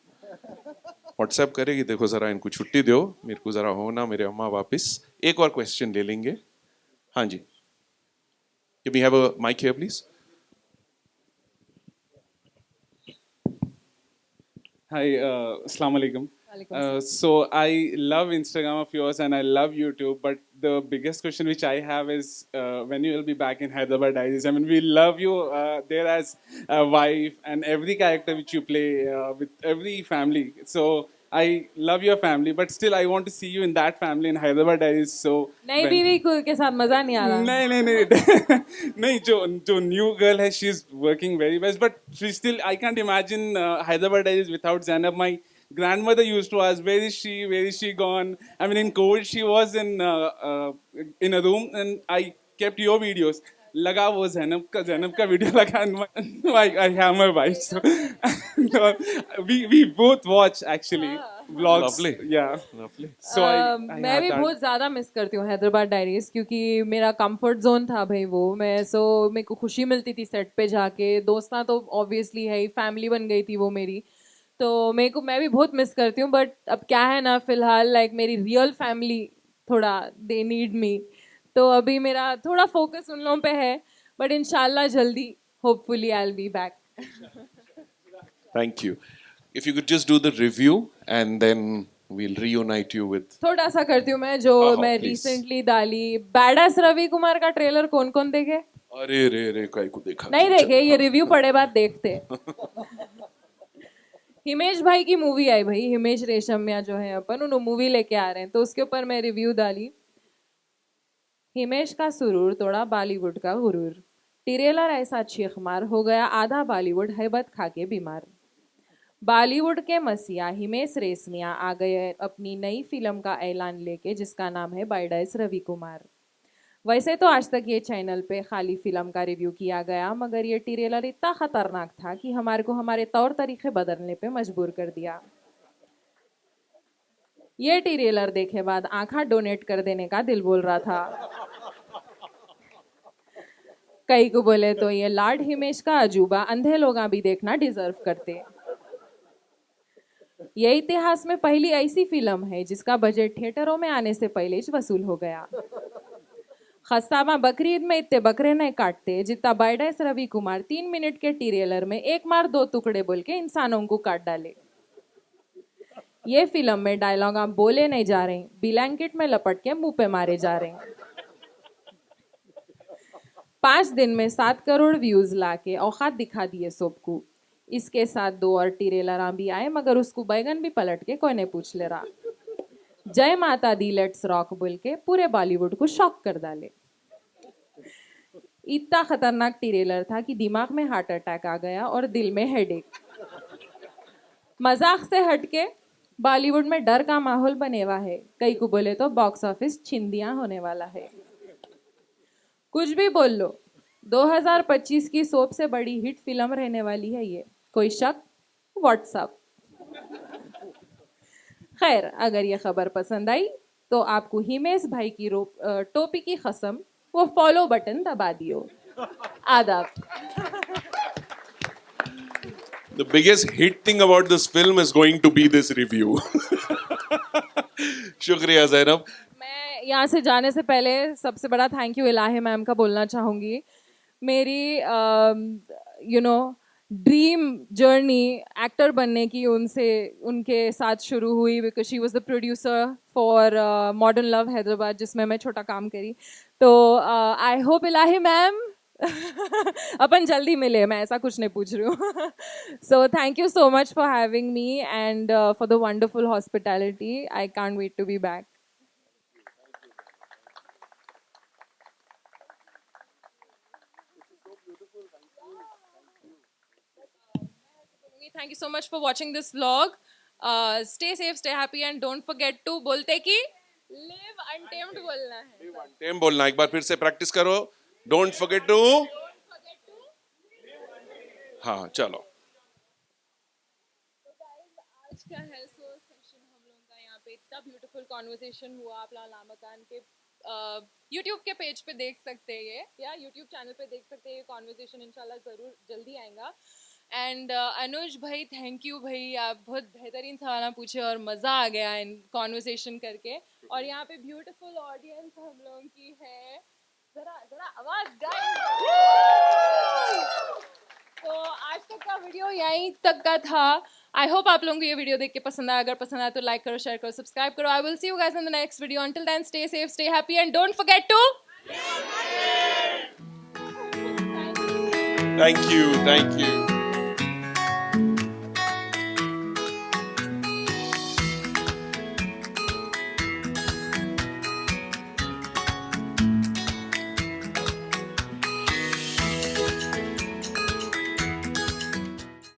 WhatsApp करेगी, देखो ज़रा इनको छुट्टी दो, मेरे को ज़रा होना मेरे अम्मा वापस. एक और क्वेश्चन ले लेंगे. हाँ जी. Can we have a mic here, please? Hi, Assalamu alaikum. Walaikum So I love Instagram of yours and I love YouTube, but the biggest question which I have is when you will be back in Hyderabad Diaries. I mean, we love you there as a wife and every character which you play with every family. So I love your family, but still I want to see you in that family in Hyderabad Diaries. So नई बीवी के साथ मजा नहीं आ रहा. नहीं नहीं जो न्यू गर्ल है, she is working very best, but she still I can't imagine Hyderabad diaries without Zainab. My grandmother used to ask, where is she gone. I mean, in COVID she was in a room and I kept your videos. लगा वो ज़ैनब का वीडियो लगा. I have my wife, so we both watch actually vlogs. Lovely. Yeah. Lovely. So I मैं have भी that. बहुत ज़्यादा मिस करती हूँ हैदराबाद डायरीज, क्योंकि मेरा कंफर्ट जोन था भाई वो. मेरे को खुशी मिलती थी सेट पे जाके. दोस्तां तो ऑब्वियसली है ही, फैमिली बन गई थी वो मेरी. तो मैं भी बहुत मिस करती हूँ. बट अब क्या है ना, फिलहाल लाइक मेरी रियल फैमिली थोड़ा दे नीड मी. तो अभी मेरा थोड़ा फोकस उन लोगों पे है. बट इंशाल्लाह जल्दी, hopefully I will be back. Thank you. If you could just do the review and then we'll reunite you with. थोड़ा सा करती हूँ मैं, जो मैं please. रिसेंटली डाली. बैडास रवि कुमार का ट्रेलर कौन कौन देखे? अरे रे काय को देखा. नहीं देखे, ये रिव्यू पढ़े बाद देखते. हिमेश भाई की मूवी आई भाई, हिमेश रेशमिया जो है अपन, उन्होंने मूवी लेके आ रहे हैं, तो उसके ऊपर मैं रिव्यू डाली. हिमेश का सुरूर तोड़ा बॉलीवुड का गुरूर. ट्रेलर ऐसा चीखमार, हो गया आधा बॉलीवुड हैबत खा के बीमार. बॉलीवुड के मसीहा हिमेश रेशमिया आ गए अपनी नई फिल्म का ऐलान लेके, जिसका नाम है बायडाइस रवि कुमार. वैसे तो आज तक ये चैनल पे खाली फिल्म का रिव्यू किया गया, मगर ये ट्रेलर इतना खतरनाक था कि हमारे को हमारे तौर तरीके बदलने पे मजबूर कर दिया। ये ट्रेलर देखे बाद आंखा डोनेट कर देने का दिल बोल रहा था। कई को बोले तो ये लॉर्ड हिमेश का अजूबा अंधे लोग भी देखना डिजर्व करते। ये इतिहास में पहली ऐसी फिल्म है जिसका बजट थिएटरों में आने से पहले ही वसूल हो गया। खस्तामा बकरीद में इतने बकरे नहीं काटते जितना बायडाइस रवि कुमार 3 मिनट के ट्रेलर में एक मार दो टुकड़े बोल के इंसानों को काट डाले। ये फिल्म में डायलॉग आप बोले नहीं जा रहे, ब्लैंकेट में लपट के मुंह पे मारे जा रहे हैं। 5 दिन में 7 करोड़ व्यूज लाके औकात दिखा दिए सबको। इसके साथ 2 और ट्रेलर भी आए, मगर उसको बैगन भी पलट के कोई नहीं पूछ ले रहा। जय माता दी लेट्स रॉक बोल के पूरे बॉलीवुड को शॉक कर डाले। इतना खतरनाक ट्रेलर था कि दिमाग में हार्ट अटैक आ गया और दिल में हेडेक। मजाक से हटके बॉलीवुड में डर का माहौल बने हुआ है। कई को बोले तो बॉक्स ऑफिस छिंदियां होने वाला है। कुछ भी बोल लो, 2025 की सबसे बड़ी हिट फिल्म रहने वाली है ये, कोई शक? व्हाट्सअप। खैर, अगर ये खबर पसंद आई तो आपको हिमेश भाई की टोपी की कसम वो फॉलो बटन दबा दियो। आदाब। The biggest hit thing about this film is going to be this review. शुक्रिया ज़ैनब। मैं यहाँ से जाने से पहले सबसे बड़ा थैंक यू इलाही मैम का बोलना चाहूँगी। मेरी ड्रीम जर्नी एक्टर बनने की उनके साथ शुरू हुई, because she was the producer for modern love Hyderabad, जिसमें मैं छोटा काम करी। तो आई होप इलाही मैम अपन जल्दी मिले, मैं ऐसा कुछ नहीं पूछ रही हूँ। So thank you so much for having me and for the wonderful hospitality. I can't wait to be back. Thank you so much for watching this vlog. Stay safe, stay happy, and don't forget to बोलते कि live untamed बोलना है। टेम बोलना, एक बार फिर से प्रैक्टिस करो। Don't forget to। हाँ चलो। आज का हेल्थ सेशन हम लोगों का यहाँ पे इतना ब्यूटीफुल कॉन्वर्सेशन हुआ। आप लामकान के YouTube के पेज पे देख सकते हैं ये, या YouTube चैनल पे देख सकते हैं ये कॉन्वर्सेशन। इंशाल्लाह ज़रूर जल्दी आएगा। एंड अनुज भाई, थैंक यू भाई, आप बहुत बेहतरीन सवाल पूछे और मज़ा आ गया इन कॉन्वर्सेशन करके। और यहाँ पे ब्यूटीफुल ऑडियंस हम लोगों की है। जरा आवाज़ गाइस। तो आज तक का वीडियो यहीं तक का था। आई होप आप लोगों को ये वीडियो देख के पसंद आया। अगर पसंद आया तो लाइक करो, शेयर करो, सब्सक्राइब करो। I will see you guys in the next video. Until then stay safe, stay happy, and don't forget to. Thank you, thank you.